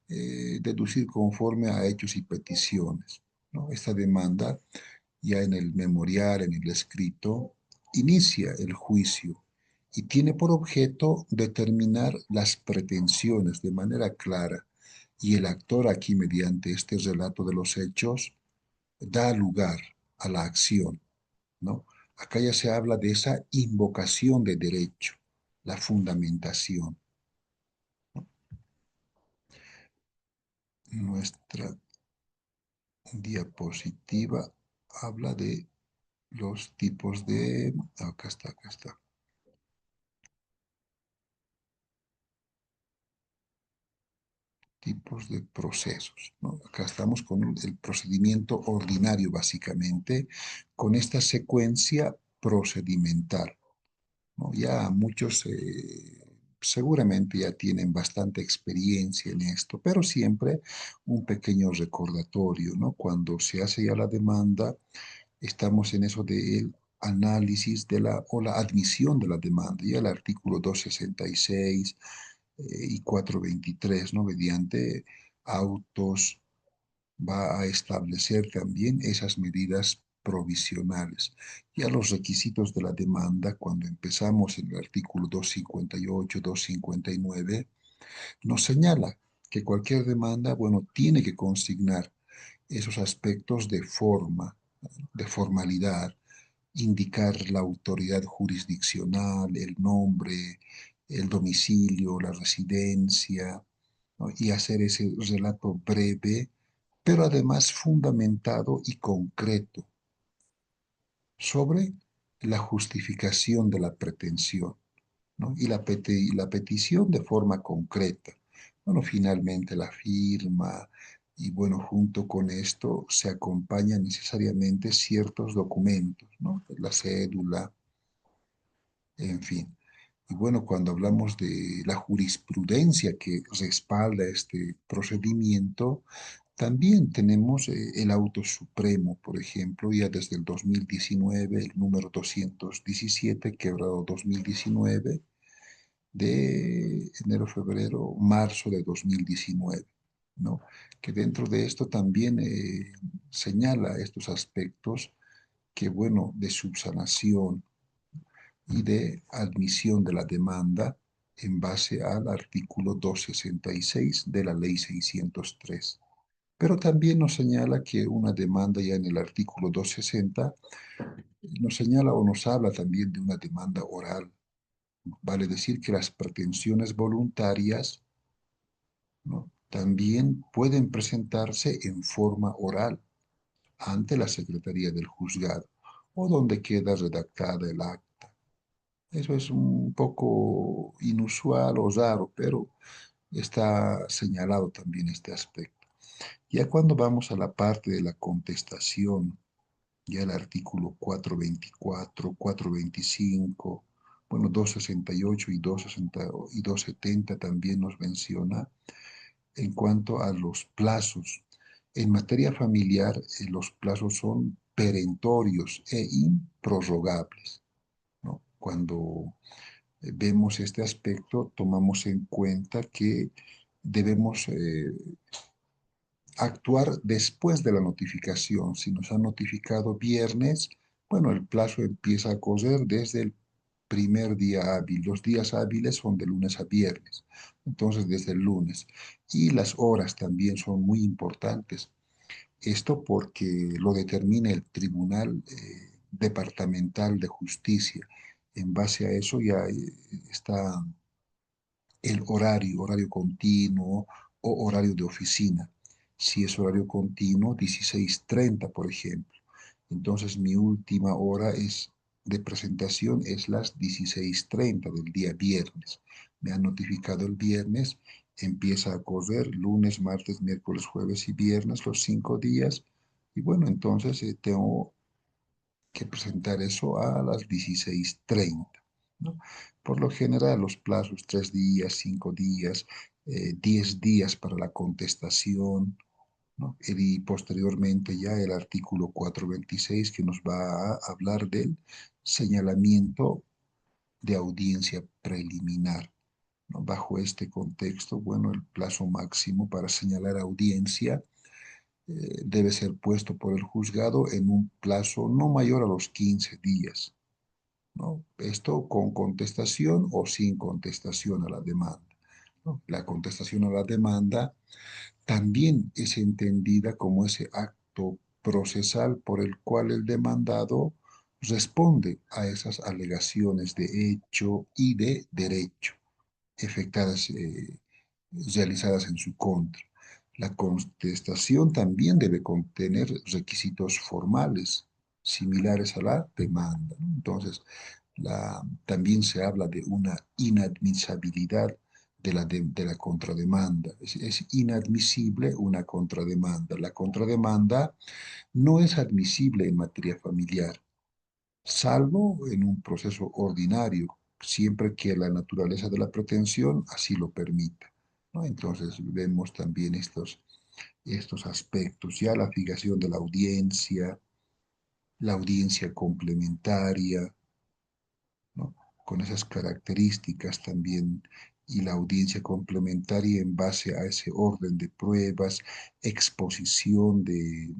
deducir conforme a hechos y peticiones, ¿no? Esta demanda, ya en el memorial, en el escrito, inicia el juicio y tiene por objeto determinar las pretensiones de manera clara, y el actor aquí, mediante este relato de los hechos, da lugar a la acción, ¿no? Acá ya se habla de esa invocación de derecho, la fundamentación. Nuestra diapositiva habla de los tipos de... acá está. Tipos de procesos, ¿no? Acá estamos con el procedimiento ordinario, básicamente, con esta secuencia procedimental, ¿no? Ya muchos seguramente ya tienen bastante experiencia en esto, pero siempre un pequeño recordatorio, ¿no? Cuando se hace ya la demanda, estamos en eso del análisis de la o la admisión de la demanda, ya el artículo 266 y 423, ¿no? Mediante autos va a establecer también esas medidas provisionales. Ya los requisitos de la demanda, cuando empezamos en el artículo 258, 259, nos señala que cualquier demanda, bueno, tiene que consignar esos aspectos de forma, de formalidad, indicar la autoridad jurisdiccional, el nombre, el domicilio, la residencia, ¿no? Y hacer ese relato breve, pero además fundamentado y concreto sobre la justificación de la pretensión, ¿no? Y la petición de forma concreta. Bueno, finalmente la firma, y bueno, junto con esto se acompañan necesariamente ciertos documentos, ¿no? La cédula, en fin. Y bueno, cuando hablamos de la jurisprudencia que respalda este procedimiento, también tenemos el auto supremo, por ejemplo, ya desde el 2019, el número 217, quebrado 2019, de enero, febrero, marzo de 2019, ¿no? Que dentro de esto también señala estos aspectos que, bueno, de subsanación y de admisión de la demanda en base al artículo 266 de la Ley 603. Pero también nos señala que una demanda ya en el artículo 260 nos señala o nos habla también de una demanda oral. Vale decir que las pretensiones voluntarias, ¿no? También pueden presentarse en forma oral ante la Secretaría del Juzgado o donde queda redactada el acta. Eso es un poco inusual o raro, pero está señalado también este aspecto. Ya cuando vamos a la parte de la contestación, ya el artículo 424, 425, bueno, 268 y 260 y 270 también nos menciona en cuanto a los plazos. En materia familiar, los plazos son perentorios e improrrogables, ¿no? Cuando vemos este aspecto, tomamos en cuenta que debemos actuar después de la notificación. Si nos han notificado viernes, bueno, el plazo empieza a correr desde el primer día hábil. Los días hábiles son de lunes a viernes, entonces desde el lunes. Y las horas también son muy importantes. Esto porque lo determina el Tribunal Departamental de Justicia. En base a eso ya está el horario, horario continuo o horario de oficina. Si es horario continuo, 16:30, por ejemplo. Entonces mi última hora de presentación es las 16:30 del día viernes. Me han notificado el viernes, empieza a correr lunes, martes, miércoles, jueves y viernes, los 5 días. Y bueno, entonces tengo que presentar eso a las 16:30, ¿no? Por lo general, los plazos, 3 días, 5 días, 10 días para la contestación, ¿no? Y posteriormente ya el artículo 426 que nos va a hablar del señalamiento de audiencia preliminar, ¿no? Bajo este contexto, bueno, el plazo máximo para señalar audiencia debe ser puesto por el juzgado en un plazo no mayor a los 15 días, ¿no? Esto con contestación o sin contestación a la demanda, ¿no? La contestación a la demanda también es entendida como ese acto procesal por el cual el demandado responde a esas alegaciones de hecho y de derecho efectuadas, realizadas en su contra. La contestación también debe contener requisitos formales similares a la demanda, ¿no? Entonces, también se habla de una inadmisibilidad de la contrademanda. Es inadmisible una contrademanda. La contrademanda no es admisible en materia familiar, salvo en un proceso ordinario, siempre que la naturaleza de la pretensión así lo permita, ¿no? Entonces vemos también estos aspectos, ya la fijación de la audiencia complementaria, ¿no? Con esas características también, y la audiencia complementaria en base a ese orden de pruebas, exposición de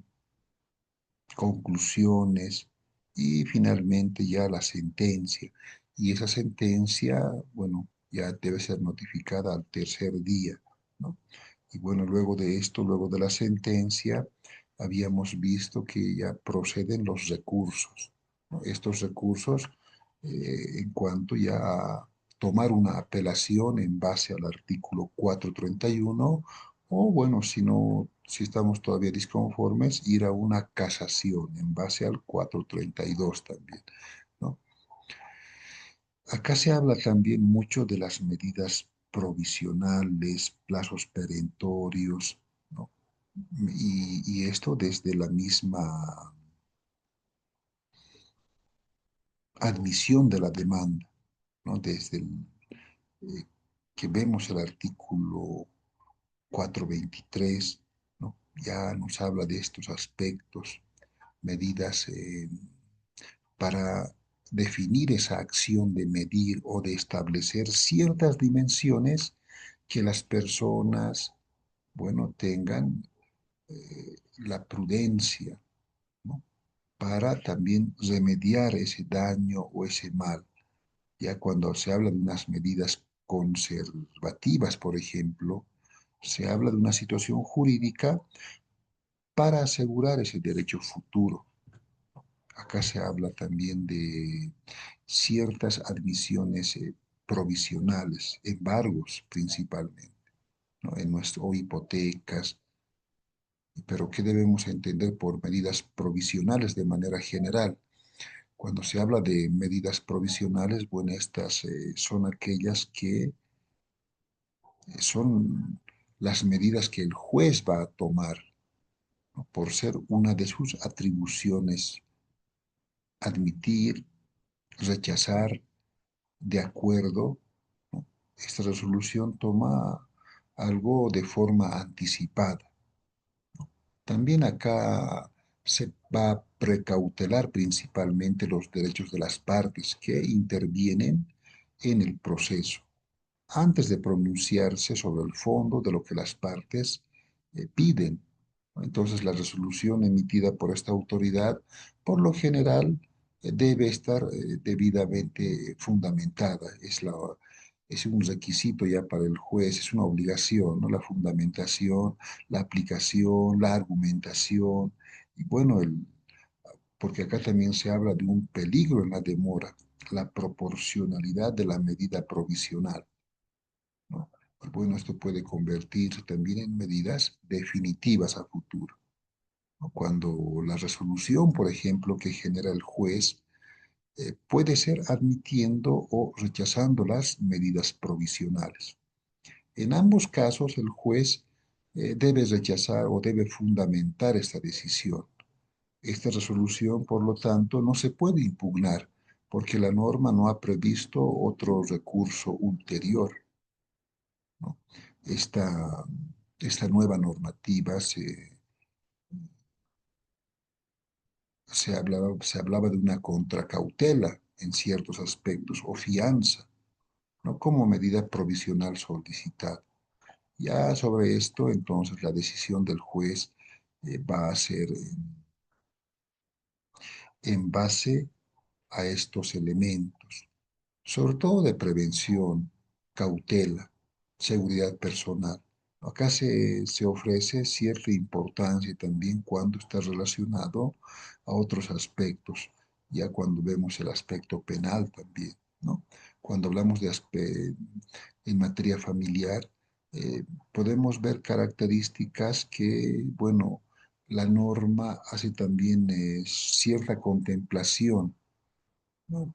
conclusiones y finalmente ya la sentencia. Y esa sentencia, bueno, ya debe ser notificada al tercer día, ¿no? Y bueno, luego de esto, luego de la sentencia, habíamos visto que ya proceden los recursos, ¿no? Estos recursos, en cuanto ya a tomar una apelación en base al artículo 431 o bueno, si no, si estamos todavía disconformes, ir a una casación en base al 432 también, ¿no? Acá se habla también mucho de las medidas provisionales, plazos perentorios, ¿no? Y esto desde la misma admisión de la demanda, ¿no? Desde eh, que vemos el artículo 423, ¿no? Ya nos habla de estos aspectos, medidas para definir esa acción de medir o de establecer ciertas dimensiones que las personas, bueno, tengan la prudencia, ¿no? Para también remediar ese daño o ese mal. Ya cuando se habla de unas medidas conservativas, por ejemplo, se habla de una situación jurídica para asegurar ese derecho futuro. Acá se habla también de ciertas admisiones provisionales, embargos principalmente, ¿no? O hipotecas, pero ¿qué debemos entender por medidas provisionales de manera general? Cuando se habla de medidas provisionales, bueno, estas son aquellas que son las medidas que el juez va a tomar, ¿no? Por ser una de sus atribuciones, admitir, rechazar, de acuerdo, ¿no? Esta resolución toma algo de forma anticipada. También acá se va a precautelar principalmente los derechos de las partes que intervienen en el proceso, antes de pronunciarse sobre el fondo de lo que las partes piden, ¿no? Entonces, la resolución emitida por esta autoridad, por lo general, debe estar debidamente fundamentada. Es un requisito ya para el juez, es una obligación, ¿no? La fundamentación, la aplicación, la argumentación, y bueno, porque acá también se habla de un peligro en la demora, la proporcionalidad de la medida provisional, ¿no? Y bueno, esto puede convertirse también en medidas definitivas a futuro, ¿no? Cuando la resolución, por ejemplo, que genera el juez puede ser admitiendo o rechazando las medidas provisionales. En ambos casos, el juez debe rechazar o debe fundamentar esta decisión. Esta resolución, por lo tanto, no se puede impugnar porque la norma no ha previsto otro recurso ulterior, ¿no? Esta, esta nueva normativa se hablaba de una contracautela en ciertos aspectos o fianza, ¿no? Como medida provisional solicitada. Ya sobre esto, entonces, la decisión del juez va a ser en base a estos elementos, sobre todo de prevención, cautela, seguridad personal. Acá se ofrece cierta importancia también cuando está relacionado a otros aspectos, ya cuando vemos el aspecto penal también, ¿no? Cuando hablamos en materia familiar, podemos ver características que, bueno, la norma hace también cierta contemplación, ¿no?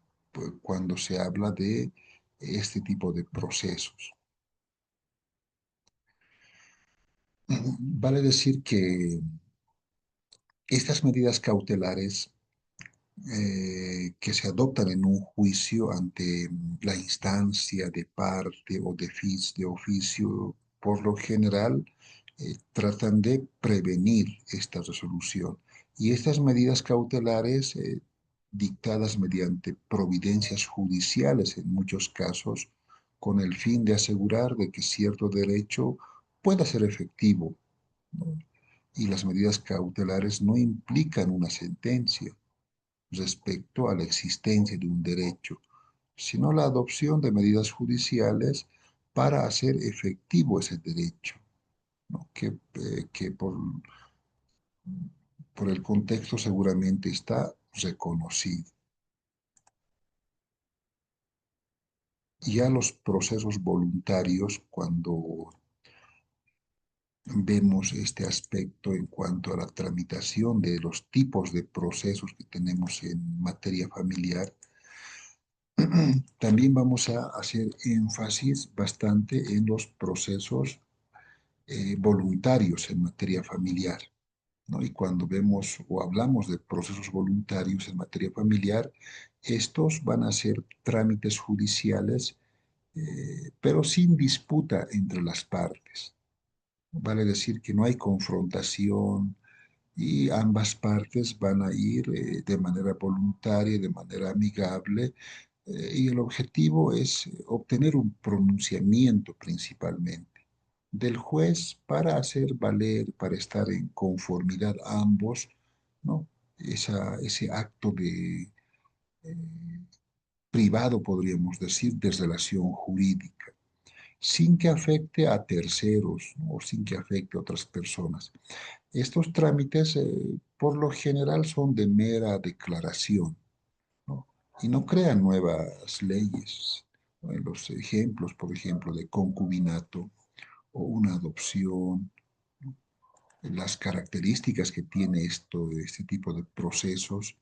Cuando se habla de este tipo de procesos. Vale decir que estas medidas cautelares que se adoptan en un juicio ante la instancia de parte o de oficio, por lo general, tratan de prevenir esta resolución. Y estas medidas cautelares, dictadas mediante providencias judiciales en muchos casos, con el fin de asegurar de que cierto derecho pueda ser efectivo, ¿no? Y las medidas cautelares no implican una sentencia respecto a la existencia de un derecho, sino la adopción de medidas judiciales para hacer efectivo ese derecho, ¿no? Que por el contexto seguramente está reconocido. Ya los procesos voluntarios, cuando vemos este aspecto en cuanto a la tramitación de los tipos de procesos que tenemos en materia familiar, también vamos a hacer énfasis bastante en los procesos voluntarios en materia familiar, ¿no? Y cuando vemos o hablamos de procesos voluntarios en materia familiar, estos van a ser trámites judiciales, pero sin disputa entre las partes. Vale decir que no hay confrontación y ambas partes van a ir de manera voluntaria, de manera amigable, y el objetivo es obtener un pronunciamiento principalmente del juez para hacer valer, para estar en conformidad ambos, ¿no? Ese acto de eh, privado, podríamos decir, de relación jurídica, sin que afecte a terceros, ¿no? O sin que afecte a otras personas. Estos trámites, por lo general, son de mera declaración, ¿no? Y no crean nuevas leyes, ¿no? En los ejemplos, por ejemplo, de concubinato o una adopción, las características que tiene este tipo de procesos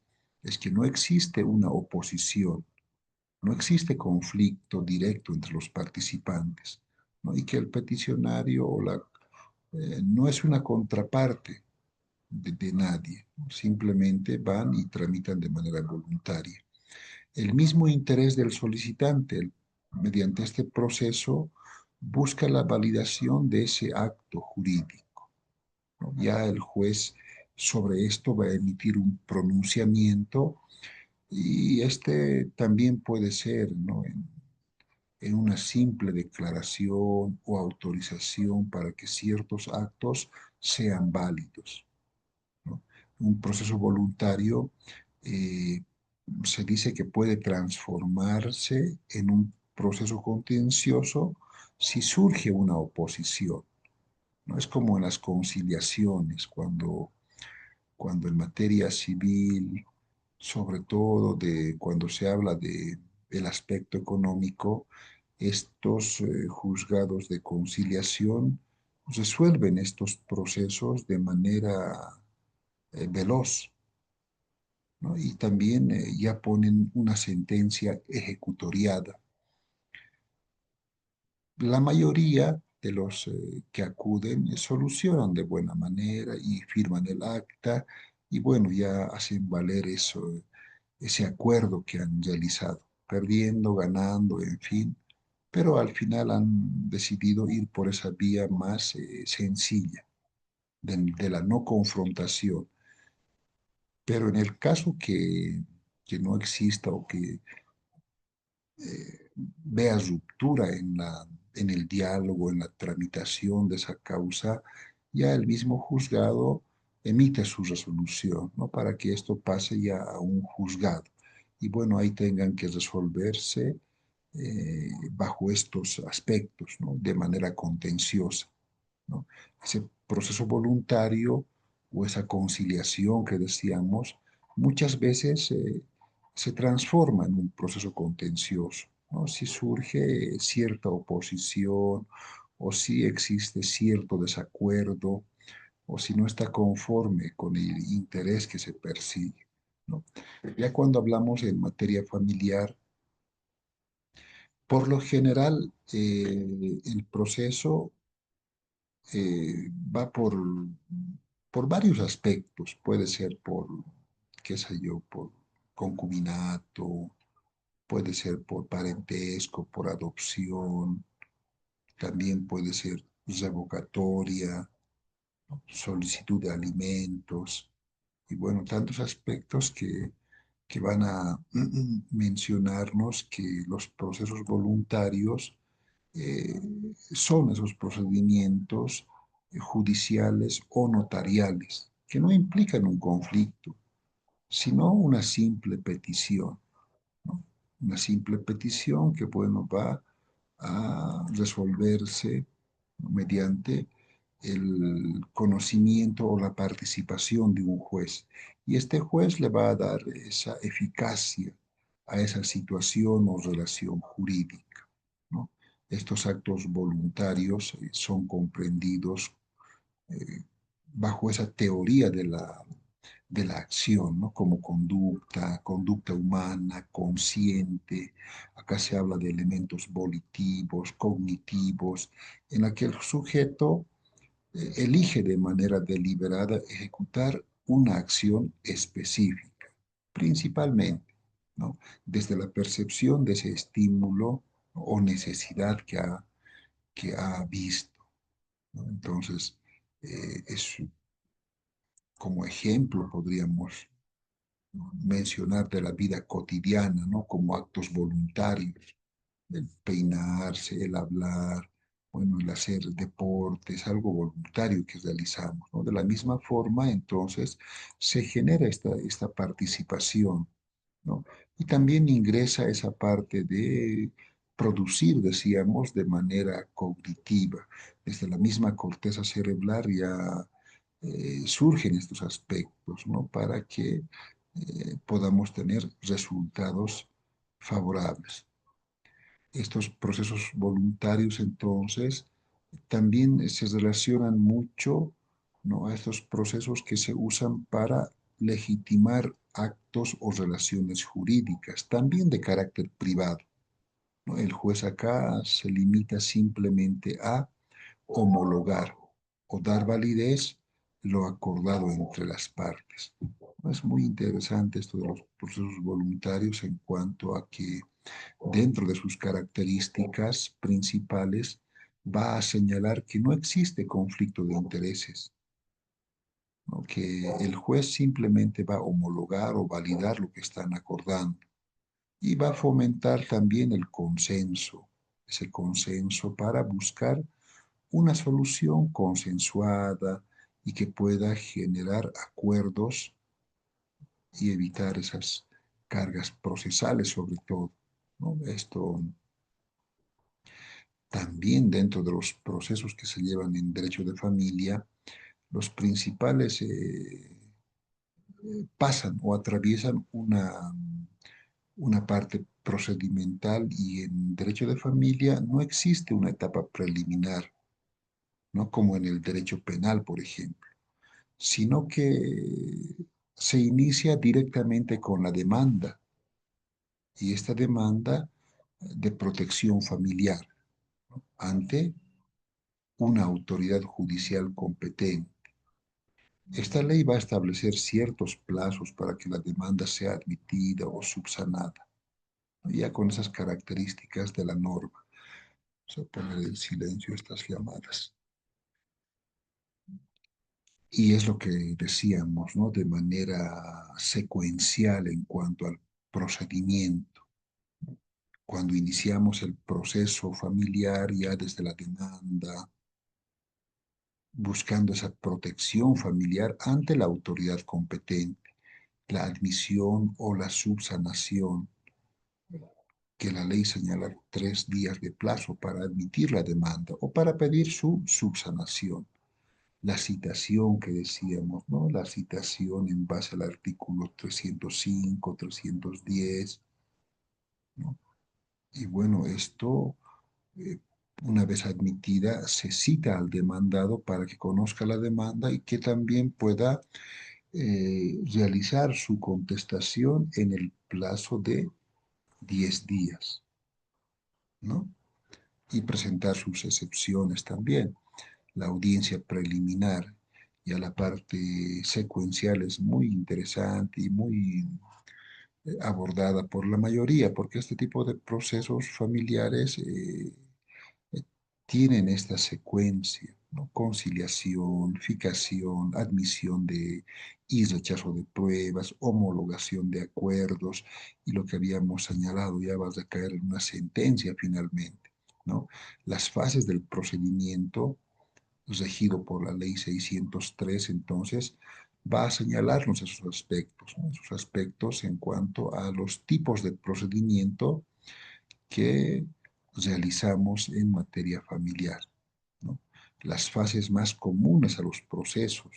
es que no existe una oposición, no existe conflicto directo entre los participantes, ¿no? Y que el peticionario no es una contraparte de nadie, ¿no? Simplemente van y tramitan de manera voluntaria. El mismo interés del solicitante, mediante este proceso, busca la validación de ese acto jurídico, ¿no? Ya el juez sobre esto va a emitir un pronunciamiento y este también puede ser, ¿no? En una simple declaración o autorización para que ciertos actos sean válidos, ¿no? Un proceso voluntario eh, se dice que puede transformarse en un proceso contencioso si surge una oposición, ¿no? Es como en las conciliaciones, cuando en materia civil, sobre todo cuando se habla del aspecto económico, estos juzgados de conciliación resuelven estos procesos de manera veloz, ¿no? Y también ya ponen una sentencia ejecutoriada. La mayoría de los que acuden solucionan de buena manera y firman el acta y bueno, ya hacen valer eso, ese acuerdo que han realizado, perdiendo, ganando, en fin, pero al final han decidido ir por esa vía más sencilla de la no confrontación. Pero en el caso que no exista o que vea ruptura en el diálogo, en la tramitación de esa causa, ya el mismo juzgado emite su resolución, ¿no? Para que esto pase ya a un juzgado. Y bueno, ahí tengan que resolverse bajo estos aspectos, ¿no? De manera contenciosa, ¿no? Ese proceso voluntario o esa conciliación que decíamos, muchas veces se transforma en un proceso contencioso, ¿no? Si surge cierta oposición o si existe cierto desacuerdo o si no está conforme con el interés que se persigue, ¿no? Ya cuando hablamos en materia familiar, por lo general, el proceso va por varios aspectos. Puede ser por, qué sé yo, por concubinato, puede ser por parentesco, por adopción, también puede ser revocatoria, solicitud de alimentos, y bueno, tantos aspectos que van a mencionarnos que los procesos voluntarios eh, son esos procedimientos judiciales o notariales, que no implican un conflicto, sino una simple petición, ¿no? Una simple petición que, bueno, va a resolverse mediante el conocimiento o la participación de un juez. Y este juez le va a dar esa eficacia a esa situación o relación jurídica, ¿no? Estos actos voluntarios son comprendidos eh, bajo esa teoría de la acción, ¿no? Como conducta humana, consciente. Acá se habla de elementos volitivos, cognitivos, en la que el sujeto elige de manera deliberada ejecutar una acción específica, principalmente, ¿no? Desde la percepción de ese estímulo o necesidad que ha visto, ¿no? Entonces, es como ejemplo podríamos mencionar de la vida cotidiana, ¿no? Como actos voluntarios, el peinarse, el hablar, bueno, el hacer deportes, algo voluntario que realizamos, ¿no? De la misma forma, entonces, se genera esta participación, ¿no? Y también ingresa esa parte de producir, decíamos, de manera cognitiva. Desde la misma corteza cerebral ya surgen estos aspectos, ¿no? Para que podamos tener resultados favorables. Estos procesos voluntarios, entonces, también se relacionan mucho, ¿no? A estos procesos que se usan para legitimar actos o relaciones jurídicas, también de carácter privado, ¿no? El juez acá se limita simplemente a homologar o dar validez lo acordado entre las partes. Es muy interesante esto de los procesos voluntarios en cuanto a que dentro de sus características principales va a señalar que no existe conflicto de intereses, ¿no? Que el juez simplemente va a homologar o validar lo que están acordando y va a fomentar también el consenso, ese consenso para buscar una solución consensuada y que pueda generar acuerdos y evitar esas cargas procesales sobre todo, ¿no? Esto también dentro de los procesos que se llevan en derecho de familia, los principales pasan o atraviesan una parte procedimental y en derecho de familia no existe una etapa preliminar, ¿no? Como en el derecho penal, por ejemplo, sino que se inicia directamente con la demanda y esta demanda de protección familiar ante una autoridad judicial competente. Esta ley va a establecer ciertos plazos para que la demanda sea admitida o subsanada, ¿no? Ya con esas características de la norma. Vamos a poner en silencio estas llamadas. Y es lo que decíamos, ¿no? De manera secuencial en cuanto al procedimiento. Cuando iniciamos el proceso familiar ya desde la demanda, buscando esa protección familiar ante la autoridad competente, la admisión o la subsanación, que la ley señala 3 días de plazo para admitir la demanda o para pedir su subsanación. La citación que decíamos, ¿no? La citación en base al artículo 305, 310, ¿no? Y bueno, esto, eh, una vez admitida, se cita al demandado para que conozca la demanda y que también pueda realizar su contestación en el plazo de 10 días, ¿no? Y presentar sus excepciones también. La audiencia preliminar, ya la parte secuencial es muy interesante y muy abordada por la mayoría, porque este tipo de procesos familiares eh, tienen esta secuencia, ¿no? Conciliación, fijación, admisión de y rechazo de pruebas, homologación de acuerdos, y lo que habíamos señalado, ya vas a caer en una sentencia finalmente, ¿no? Las fases del procedimiento regido por la ley 603, entonces va a señalarnos esos aspectos, ¿no? Esos aspectos en cuanto a los tipos de procedimiento que realizamos en materia familiar, ¿no? Las fases más comunes a los procesos,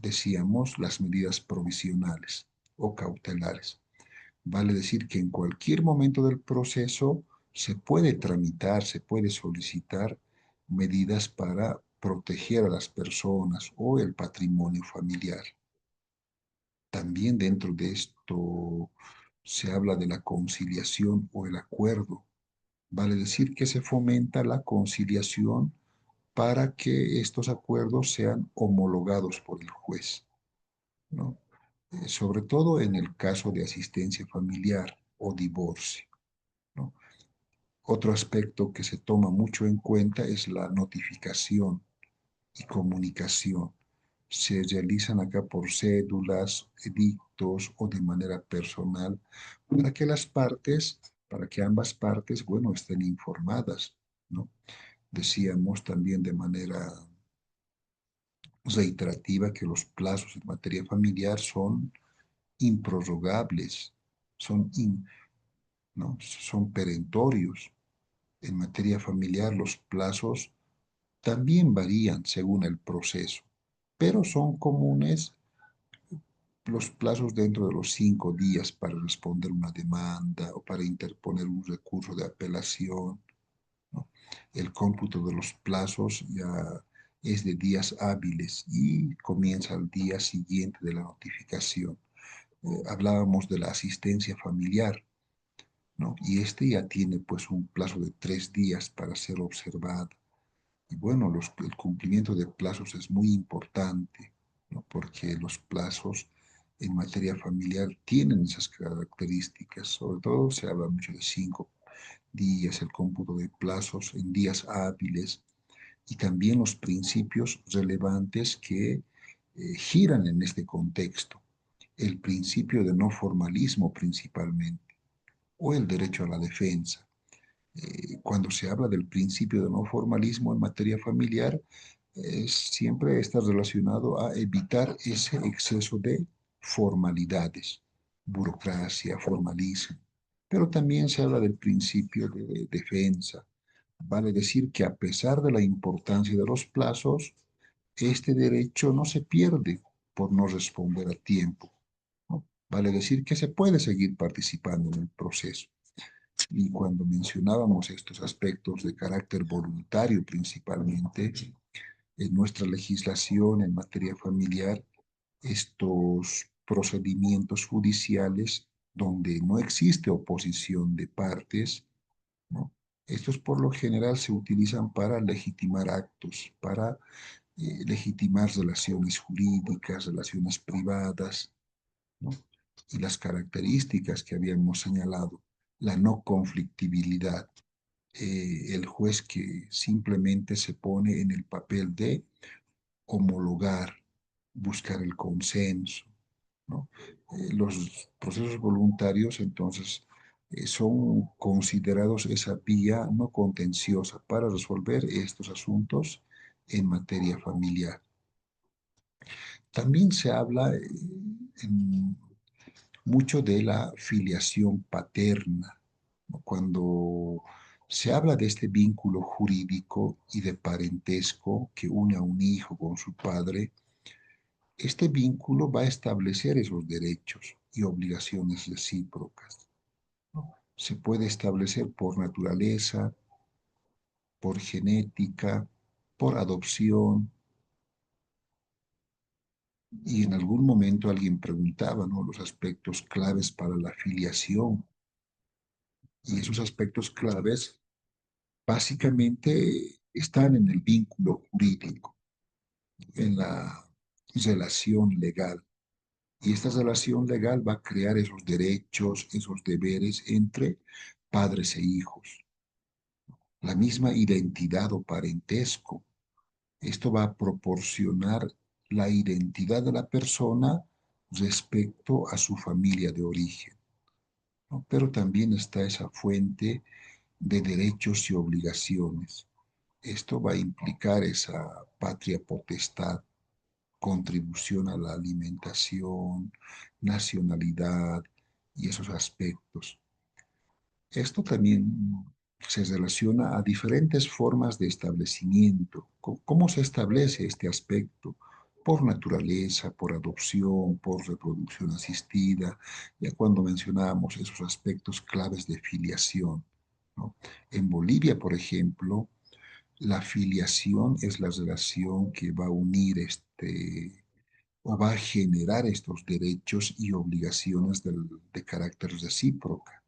decíamos, las medidas provisionales o cautelares. Vale decir que en cualquier momento del proceso se puede tramitar, se puede solicitar medidas para proteger a las personas o el patrimonio familiar. También dentro de esto se habla de la conciliación o el acuerdo. Vale decir que se fomenta la conciliación para que estos acuerdos sean homologados por el juez, ¿no? Sobre todo en el caso de asistencia familiar o divorcio, ¿no? Otro aspecto que se toma mucho en cuenta es la notificación y comunicación. Se realizan acá por cédulas, edictos o de manera personal para que las partes, para que ambas partes, bueno, estén informadas, ¿no? Decíamos también de manera reiterativa que los plazos en materia familiar son improrrogables, ¿no? Son perentorios. En materia familiar los plazos también varían según el proceso, pero son comunes los plazos dentro de los 5 días para responder una demanda o para interponer un recurso de apelación, ¿no? El cómputo de los plazos ya es de días hábiles y comienza al día siguiente de la notificación. Hablábamos de la asistencia familiar, ¿no? Y este ya tiene pues un plazo de 3 días para ser observado. Y bueno, el cumplimiento de plazos es muy importante, ¿no? Porque los plazos en materia familiar tienen esas características. Sobre todo se habla mucho de 5 días, el cómputo de plazos en días hábiles y también los principios relevantes que giran en este contexto. El principio de no formalismo principalmente o el derecho a la defensa. Cuando se habla del principio de no formalismo en materia familiar, siempre está relacionado a evitar ese exceso de formalidades, burocracia, formalismo. Pero también se habla del principio de defensa. Vale decir que a pesar de la importancia de los plazos, este derecho no se pierde por no responder a tiempo, ¿no? Vale decir que se puede seguir participando en el proceso. Y cuando mencionábamos estos aspectos de carácter voluntario principalmente, en nuestra legislación en materia familiar, estos procedimientos judiciales donde no existe oposición de partes, ¿no? Estos por lo general se utilizan para legitimar actos, para legitimar relaciones jurídicas, relaciones privadas, ¿no? Y las características que habíamos señalado, la no conflictibilidad, el juez que simplemente se pone en el papel de homologar, buscar el consenso, ¿no? Los procesos voluntarios, entonces, son considerados esa vía no contenciosa para resolver estos asuntos en materia familiar. También se habla en- mucho de la filiación paterna, ¿no? Cuando se habla de este vínculo jurídico y de parentesco que une a un hijo con su padre, este vínculo va a establecer esos derechos y obligaciones recíprocas, ¿no? Se puede establecer por naturaleza, por genética, por adopción, y en algún momento alguien preguntaba, ¿no?, los aspectos claves para la filiación, y esos aspectos claves básicamente están en el vínculo jurídico, en la relación legal. Y esta relación legal va a crear esos derechos, esos deberes entre padres e hijos. La misma identidad o parentesco. Esto va a proporcionar la identidad de la persona respecto a su familia de origen, ¿no? Pero también está esa fuente de derechos y obligaciones. Esto va a implicar esa patria potestad, contribución a la alimentación, nacionalidad y esos aspectos. Esto también se relaciona a diferentes formas de establecimiento. ¿Cómo se establece este aspecto? Por naturaleza, por adopción, por reproducción asistida, ya cuando mencionábamos esos aspectos claves de filiación, ¿no? En Bolivia, por ejemplo, la filiación es la relación que va a unir o va a generar estos derechos y obligaciones de carácter recíproca,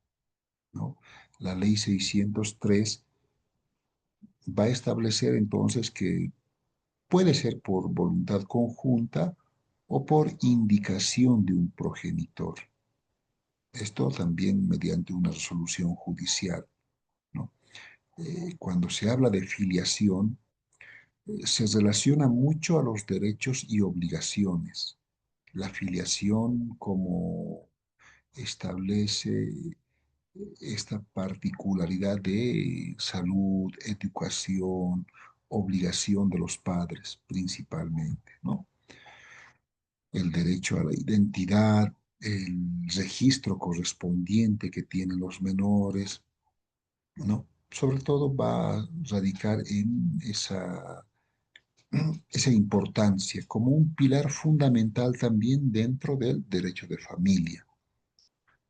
¿no? La ley 603 va a establecer entonces que puede ser por voluntad conjunta o por indicación de un progenitor. Esto también mediante una resolución judicial, ¿no? Cuando se habla de filiación, se relaciona mucho a los derechos y obligaciones. La filiación como establece esta particularidad de salud, educación, obligación de los padres principalmente, ¿no? El derecho a la identidad, el registro correspondiente que tienen los menores, ¿no? Sobre todo va a radicar en esa importancia como un pilar fundamental también dentro del derecho de familia,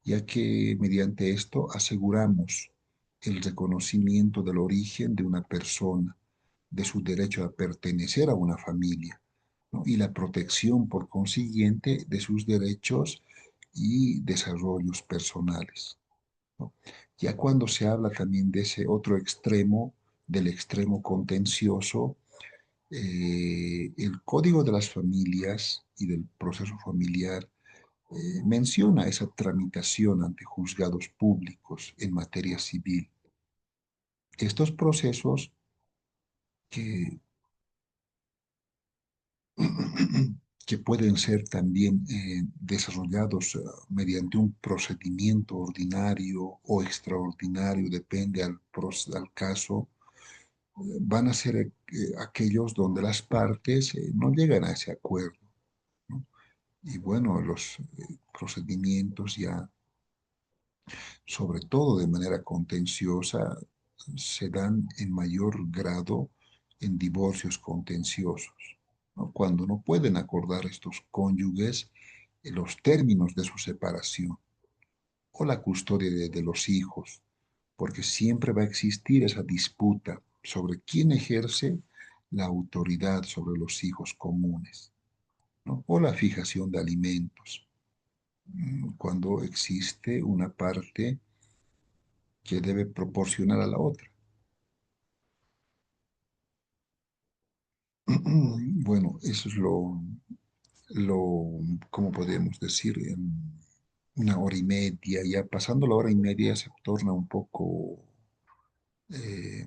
ya que mediante esto aseguramos el reconocimiento del origen de una persona, de su derecho a pertenecer a una familia, ¿no? Y la protección, por consiguiente, de sus derechos y desarrollos personales, ¿no? Ya cuando se habla también de ese otro extremo, del extremo contencioso, el Código de las Familias y del proceso familiar menciona esa tramitación ante juzgados públicos en materia civil. Estos procesos que, que pueden ser también desarrollados mediante un procedimiento ordinario o extraordinario, depende al caso, van a ser aquellos donde las partes no llegan a ese acuerdo, ¿no? Y bueno, los procedimientos ya, sobre todo de manera contenciosa, se dan en mayor grado en divorcios contenciosos, ¿no? Cuando no pueden acordar estos cónyuges los términos de su separación o la custodia de los hijos, porque siempre va a existir esa disputa sobre quién ejerce la autoridad sobre los hijos comunes, ¿no? O la fijación de alimentos, cuando existe una parte que debe proporcionar a la otra. Bueno, eso es ¿cómo podemos decir? En una hora y media, ya pasando la hora y media se torna un poco eh,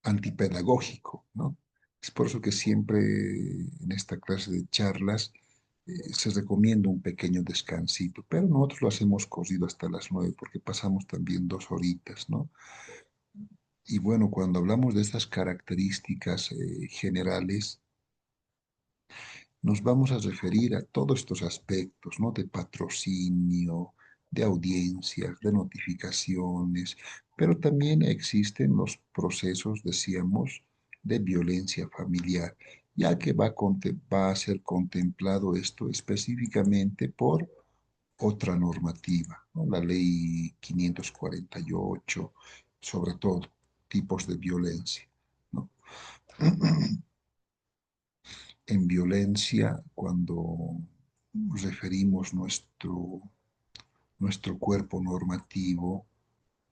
antipedagógico, ¿no? Es por eso que siempre en esta clase de charlas se recomienda un pequeño descansito, pero nosotros lo hacemos corrido hasta las 9 porque pasamos también 2 horitas, ¿no? Y bueno, cuando hablamos de estas características generales, nos vamos a referir a todos estos aspectos, ¿no? De patrocinio, de audiencias, de notificaciones, pero también existen los procesos, decíamos, de violencia familiar, ya que va a ser contemplado esto específicamente por otra normativa, ¿no? La ley 548, sobre todo, tipos de violencia, ¿no? En violencia, cuando referimos nuestro cuerpo normativo,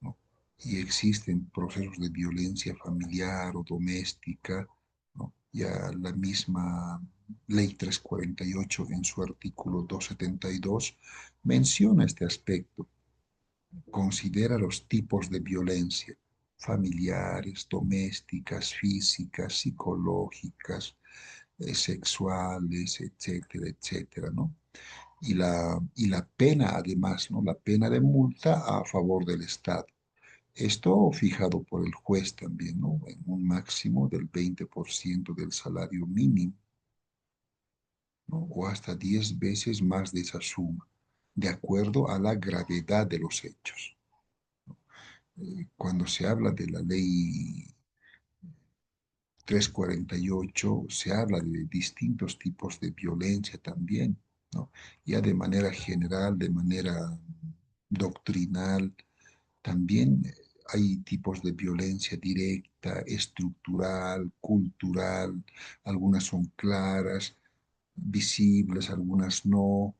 ¿no? Y existen procesos de violencia familiar o doméstica, ¿no? Ya la misma Ley 348 en su artículo 272 menciona este aspecto, considera los tipos de violencia familiares, domésticas, físicas, psicológicas, sexuales, etcétera, etcétera, ¿no? Y la pena, además, ¿no? La pena de multa a favor del Estado. Esto fijado por el juez también, ¿no? En un máximo del 20% del salario mínimo, ¿no? O hasta 10 veces más de esa suma, de acuerdo a la gravedad de los hechos. Cuando se habla de la ley 348 se habla de distintos tipos de violencia también, ¿no? Ya de manera general, de manera doctrinal, también hay tipos de violencia directa, estructural, cultural, algunas son claras, visibles, algunas no,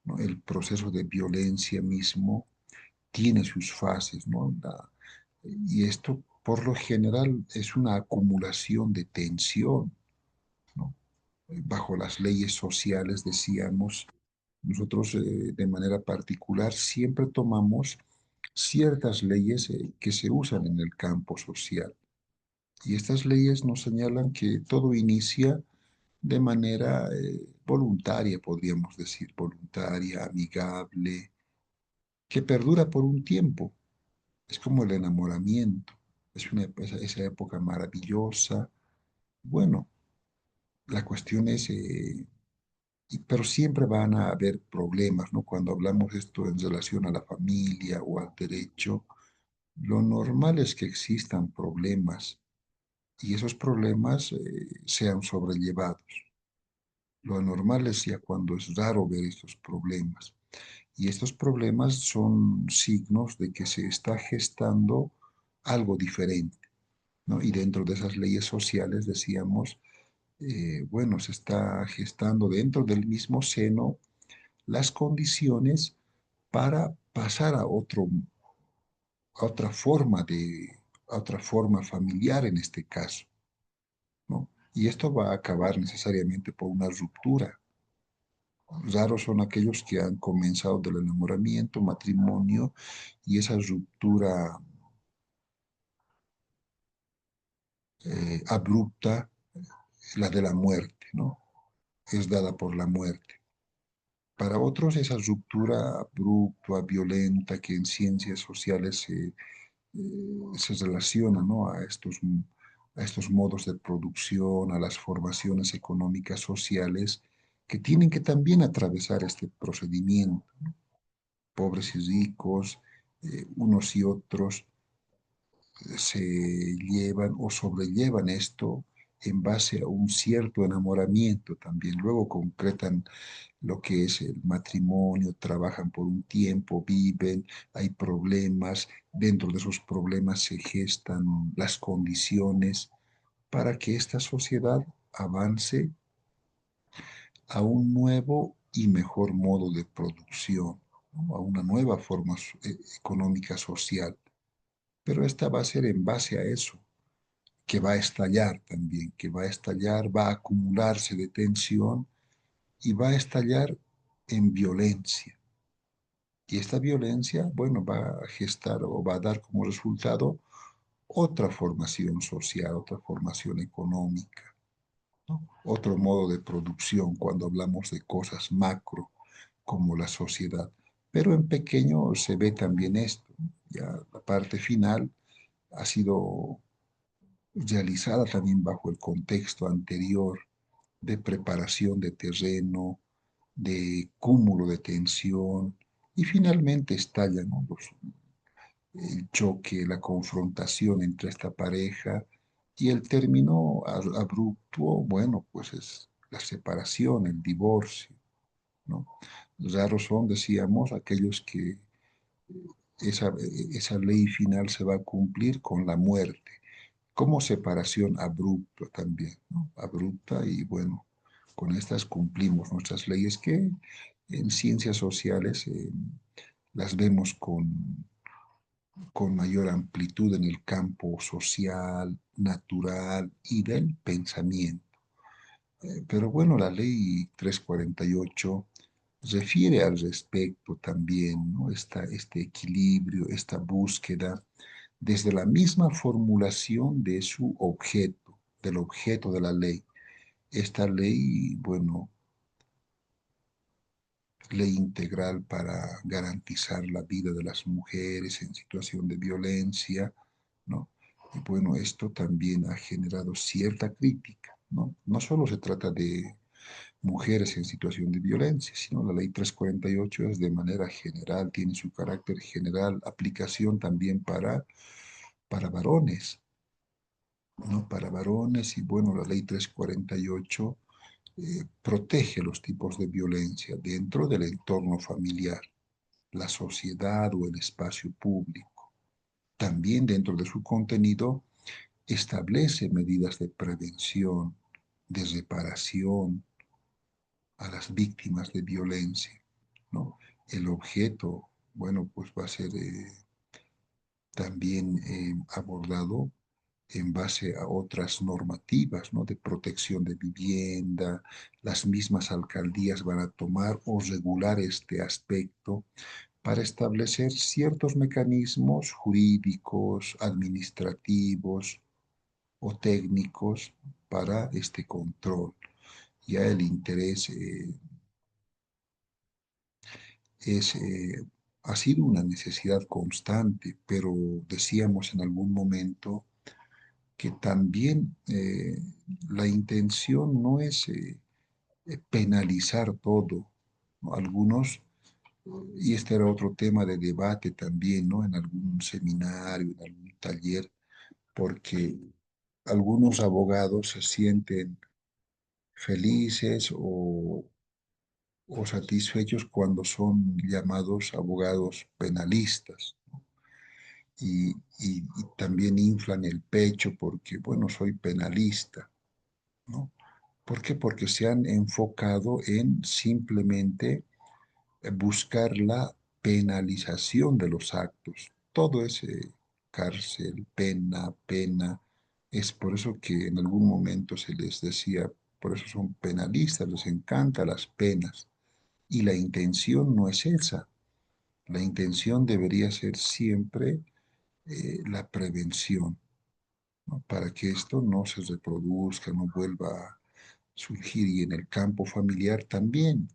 ¿no? El proceso de violencia mismo tiene sus fases, ¿no? Y esto, por lo general, es una acumulación de tensión, ¿no? Bajo las leyes sociales, decíamos, nosotros de manera particular siempre tomamos ciertas leyes que se usan en el campo social. Y estas leyes nos señalan que todo inicia de manera voluntaria, podríamos decir, voluntaria, amigable, que perdura por un tiempo. Es como el enamoramiento, esa época maravillosa. Bueno, la cuestión es, pero siempre van a haber problemas, ¿no? Cuando hablamos esto en relación a la familia o al derecho, lo normal es que existan problemas y esos problemas sean sobrellevados. Lo anormal es ya cuando es raro ver estos problemas. Y estos problemas son signos de que se está gestando algo diferente, ¿no? Y dentro de esas leyes sociales decíamos, bueno, se está gestando dentro del mismo seno las condiciones para pasar a otra forma a otra forma familiar en este caso, ¿no? Y esto va a acabar necesariamente por una ruptura. Raros son aquellos que han comenzado del enamoramiento, matrimonio, y esa ruptura abrupta, la de la muerte, ¿no? Es dada por la muerte. Para otros, esa ruptura abrupta, violenta, que en ciencias sociales se relaciona, ¿no? A estos modos de producción, a las formaciones económicas sociales que tienen que también atravesar este procedimiento, pobres y ricos, unos y otros se llevan o sobrellevan esto en base a un cierto enamoramiento también. Luego concretan lo que es el matrimonio, trabajan por un tiempo, viven, hay problemas, dentro de esos problemas se gestan las condiciones para que esta sociedad avance a un nuevo y mejor modo de producción, ¿no? A una nueva forma económica social. Pero esta va a ser en base a eso, que va a estallar también, que va a estallar, va a acumularse de tensión y va a estallar en violencia. Y esta violencia, bueno, va a gestar o va a dar como resultado otra formación social, otra formación económica, ¿no? Otro modo de producción cuando hablamos de cosas macro como la sociedad. Pero en pequeño se ve también esto, ¿no? Ya la parte final ha sido realizada también bajo el contexto anterior de preparación de terreno, de cúmulo de tensión, y finalmente estalla, ¿no? El choque, la confrontación entre esta pareja y el término abrupto, bueno, pues es la separación, el divorcio, ¿no? Raros son, decíamos, aquellos que esa ley final se va a cumplir con la muerte, como separación abrupta también, ¿no? Abrupta y bueno, con estas cumplimos nuestras leyes que en ciencias sociales las vemos con mayor amplitud en el campo social, natural y del pensamiento. Pero bueno, la ley 348 refiere al respecto también, ¿no? Este equilibrio, esta búsqueda, desde la misma formulación de su objeto, del objeto de la ley. Esta ley, bueno, ley integral para garantizar la vida de las mujeres en situación de violencia, ¿no? Y bueno, esto también ha generado cierta crítica, ¿no? No solo se trata de mujeres en situación de violencia, sino la ley 348 es de manera general, tiene su carácter general, aplicación también para varones, ¿no? Para varones y bueno, la ley 348 protege los tipos de violencia dentro del entorno familiar, la sociedad o el espacio público. También dentro de su contenido establece medidas de prevención, de reparación a las víctimas de violencia, ¿no? El objeto, bueno, pues va a ser también abordado en base a otras normativas, ¿no? De protección de vivienda. Las mismas alcaldías van a tomar o regular este aspecto para establecer ciertos mecanismos jurídicos, administrativos o técnicos para este control. Ya el interés es, ha sido una necesidad constante, pero decíamos en algún momento que también la intención no es penalizar todo, ¿no? Algunos, y este era otro tema de debate también, ¿no? En algún seminario, en algún taller, porque algunos abogados se sienten felices o satisfechos cuando son llamados abogados penalistas, y también inflan el pecho porque, bueno, soy penalista, ¿no? ¿Por qué? Porque se han enfocado en simplemente buscar la penalización de los actos. Todo es cárcel, pena, pena. Es por eso que en algún momento se les decía, por eso son penalistas, les encantan las penas. Y la intención no es esa. La intención debería ser siempre la prevención, ¿no? Para que esto no se reproduzca, no vuelva a surgir. Y en el campo familiar también.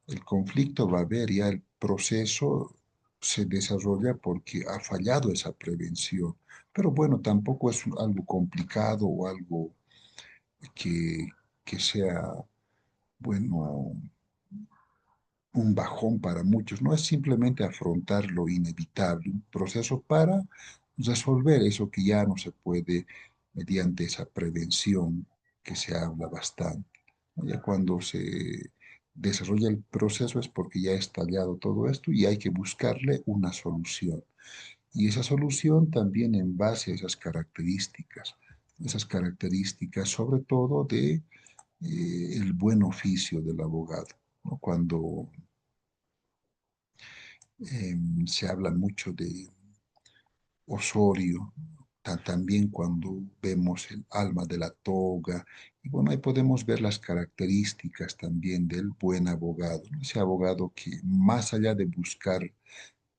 El conflicto va a haber, ya el proceso se desarrolla porque ha fallado esa prevención. Pero bueno, tampoco es algo complicado o algo que, que sea, bueno, un bajón para muchos. No es simplemente afrontar lo inevitable, un proceso para resolver eso que ya no se puede mediante esa prevención que se habla bastante, ¿no? Ya cuando se desarrolla el proceso es porque ya ha estallado todo esto y hay que buscarle una solución. Y esa solución también en base a esas características sobre todo de el buen oficio del abogado, ¿no? Cuando se habla mucho de Osorio, también cuando vemos el alma de la toga, y bueno, ahí podemos ver las características también del buen abogado, ¿no? Ese abogado que más allá de buscar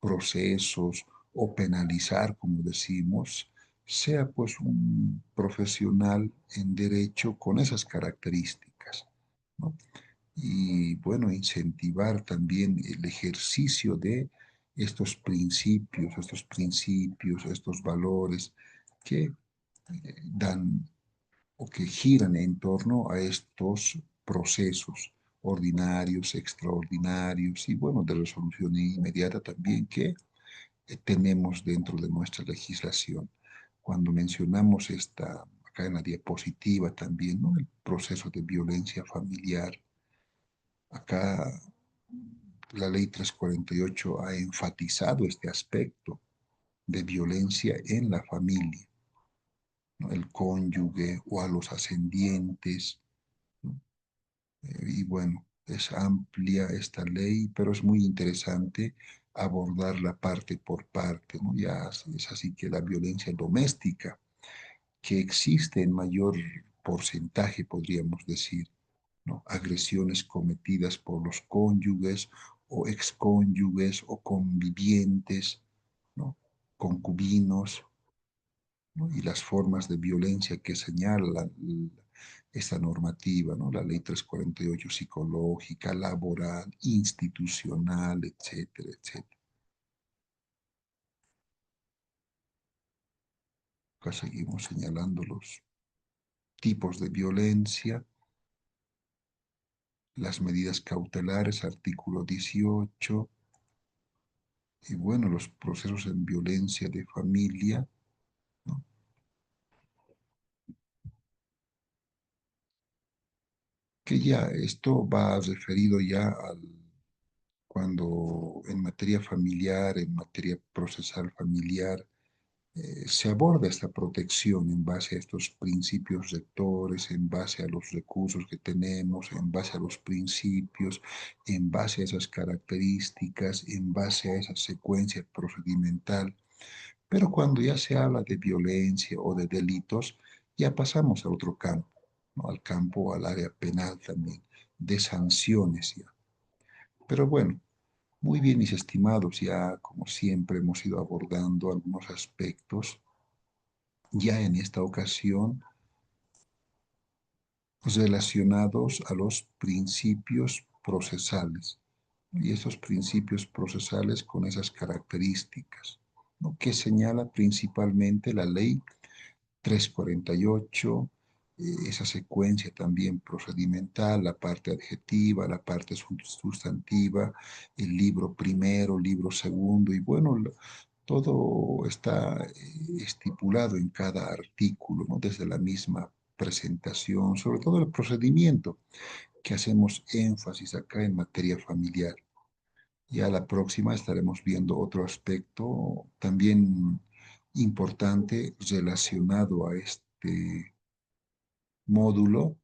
procesos o penalizar, como decimos, sea pues un profesional en derecho con esas características, ¿no? Y bueno, incentivar también el ejercicio de estos principios, estos valores que dan o que giran en torno a estos procesos ordinarios, extraordinarios y bueno, de resolución inmediata también que tenemos dentro de nuestra legislación. Cuando mencionamos esta, acá en la diapositiva también, ¿no? El proceso de violencia familiar, acá la ley 348 ha enfatizado este aspecto de violencia en la familia, ¿no? El cónyuge o a los ascendientes, ¿no? Y bueno, es amplia esta ley, pero es muy interesante abordarla parte por parte, ¿no? Ya es así que la violencia doméstica, que existe en mayor porcentaje, podríamos decir, ¿no? Agresiones cometidas por los cónyuges o excónyuges o convivientes, ¿no? Concubinos, ¿no? Y las formas de violencia que señala esta normativa, ¿no? La ley 348 psicológica, laboral, institucional, etcétera, etcétera. Acá seguimos señalando los tipos de violencia, las medidas cautelares, artículo 18, y bueno, los procesos en violencia de familia, ¿no? Que ya esto va referido ya al cuando en materia familiar, en materia procesal familiar, se aborda esta protección en base a estos principios rectores, en base a los recursos que tenemos, en base a los principios, en base a esas características, en base a esa secuencia procedimental. Pero cuando ya se habla de violencia o de delitos, ya pasamos a otro campo, ¿no? Al campo, al área penal también, de sanciones ya. Pero bueno, muy bien, mis estimados, ya como siempre hemos ido abordando algunos aspectos. Ya en esta ocasión relacionados a los principios procesales, ¿no? Y esos principios procesales con esas características, ¿no? Que señala principalmente la ley 348, esa secuencia también procedimental, la parte adjetiva, la parte sustantiva, el libro primero, libro segundo, y bueno, todo está estipulado en cada artículo, ¿no? Desde la misma presentación, sobre todo el procedimiento que hacemos énfasis acá en materia familiar. Ya la próxima estaremos viendo otro aspecto también importante relacionado a este módulo.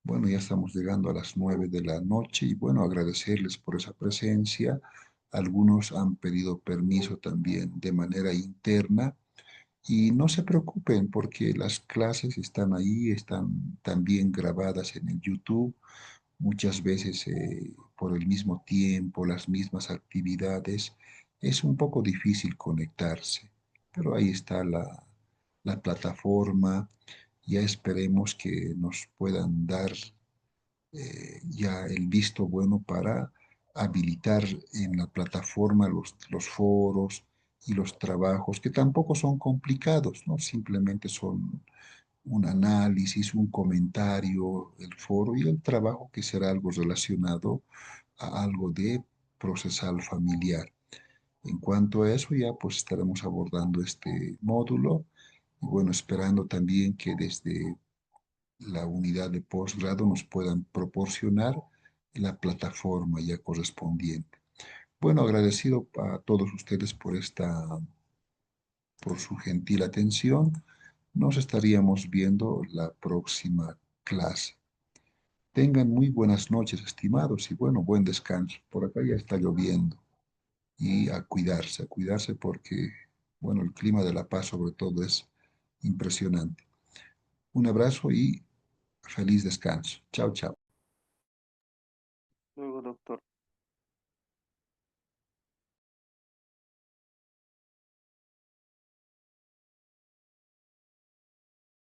Bueno, ya estamos llegando a las 9 de la noche y bueno, agradecerles por esa presencia. Algunos han pedido permiso también de manera interna y no se preocupen porque las clases están ahí, están también grabadas en el YouTube. Muchas veces por el mismo tiempo, las mismas actividades, es un poco difícil conectarse, pero ahí está la plataforma. Ya esperemos que nos puedan dar ya el visto bueno para habilitar en la plataforma los foros y los trabajos, que tampoco son complicados, ¿no? Simplemente son un análisis, un comentario, el foro y el trabajo que será algo relacionado a algo de procesal familiar. En cuanto a eso, ya pues estaremos abordando este módulo y bueno, esperando también que desde la unidad de posgrado nos puedan proporcionar la plataforma ya correspondiente. Bueno, agradecido a todos ustedes por su gentil atención. Nos estaríamos viendo la próxima clase. Tengan muy buenas noches, estimados, y bueno, buen descanso. Por acá ya está lloviendo y a cuidarse porque, bueno, el clima de La Paz sobre todo es impresionante. Un abrazo y feliz descanso. Chao, chao. Luego, doctor.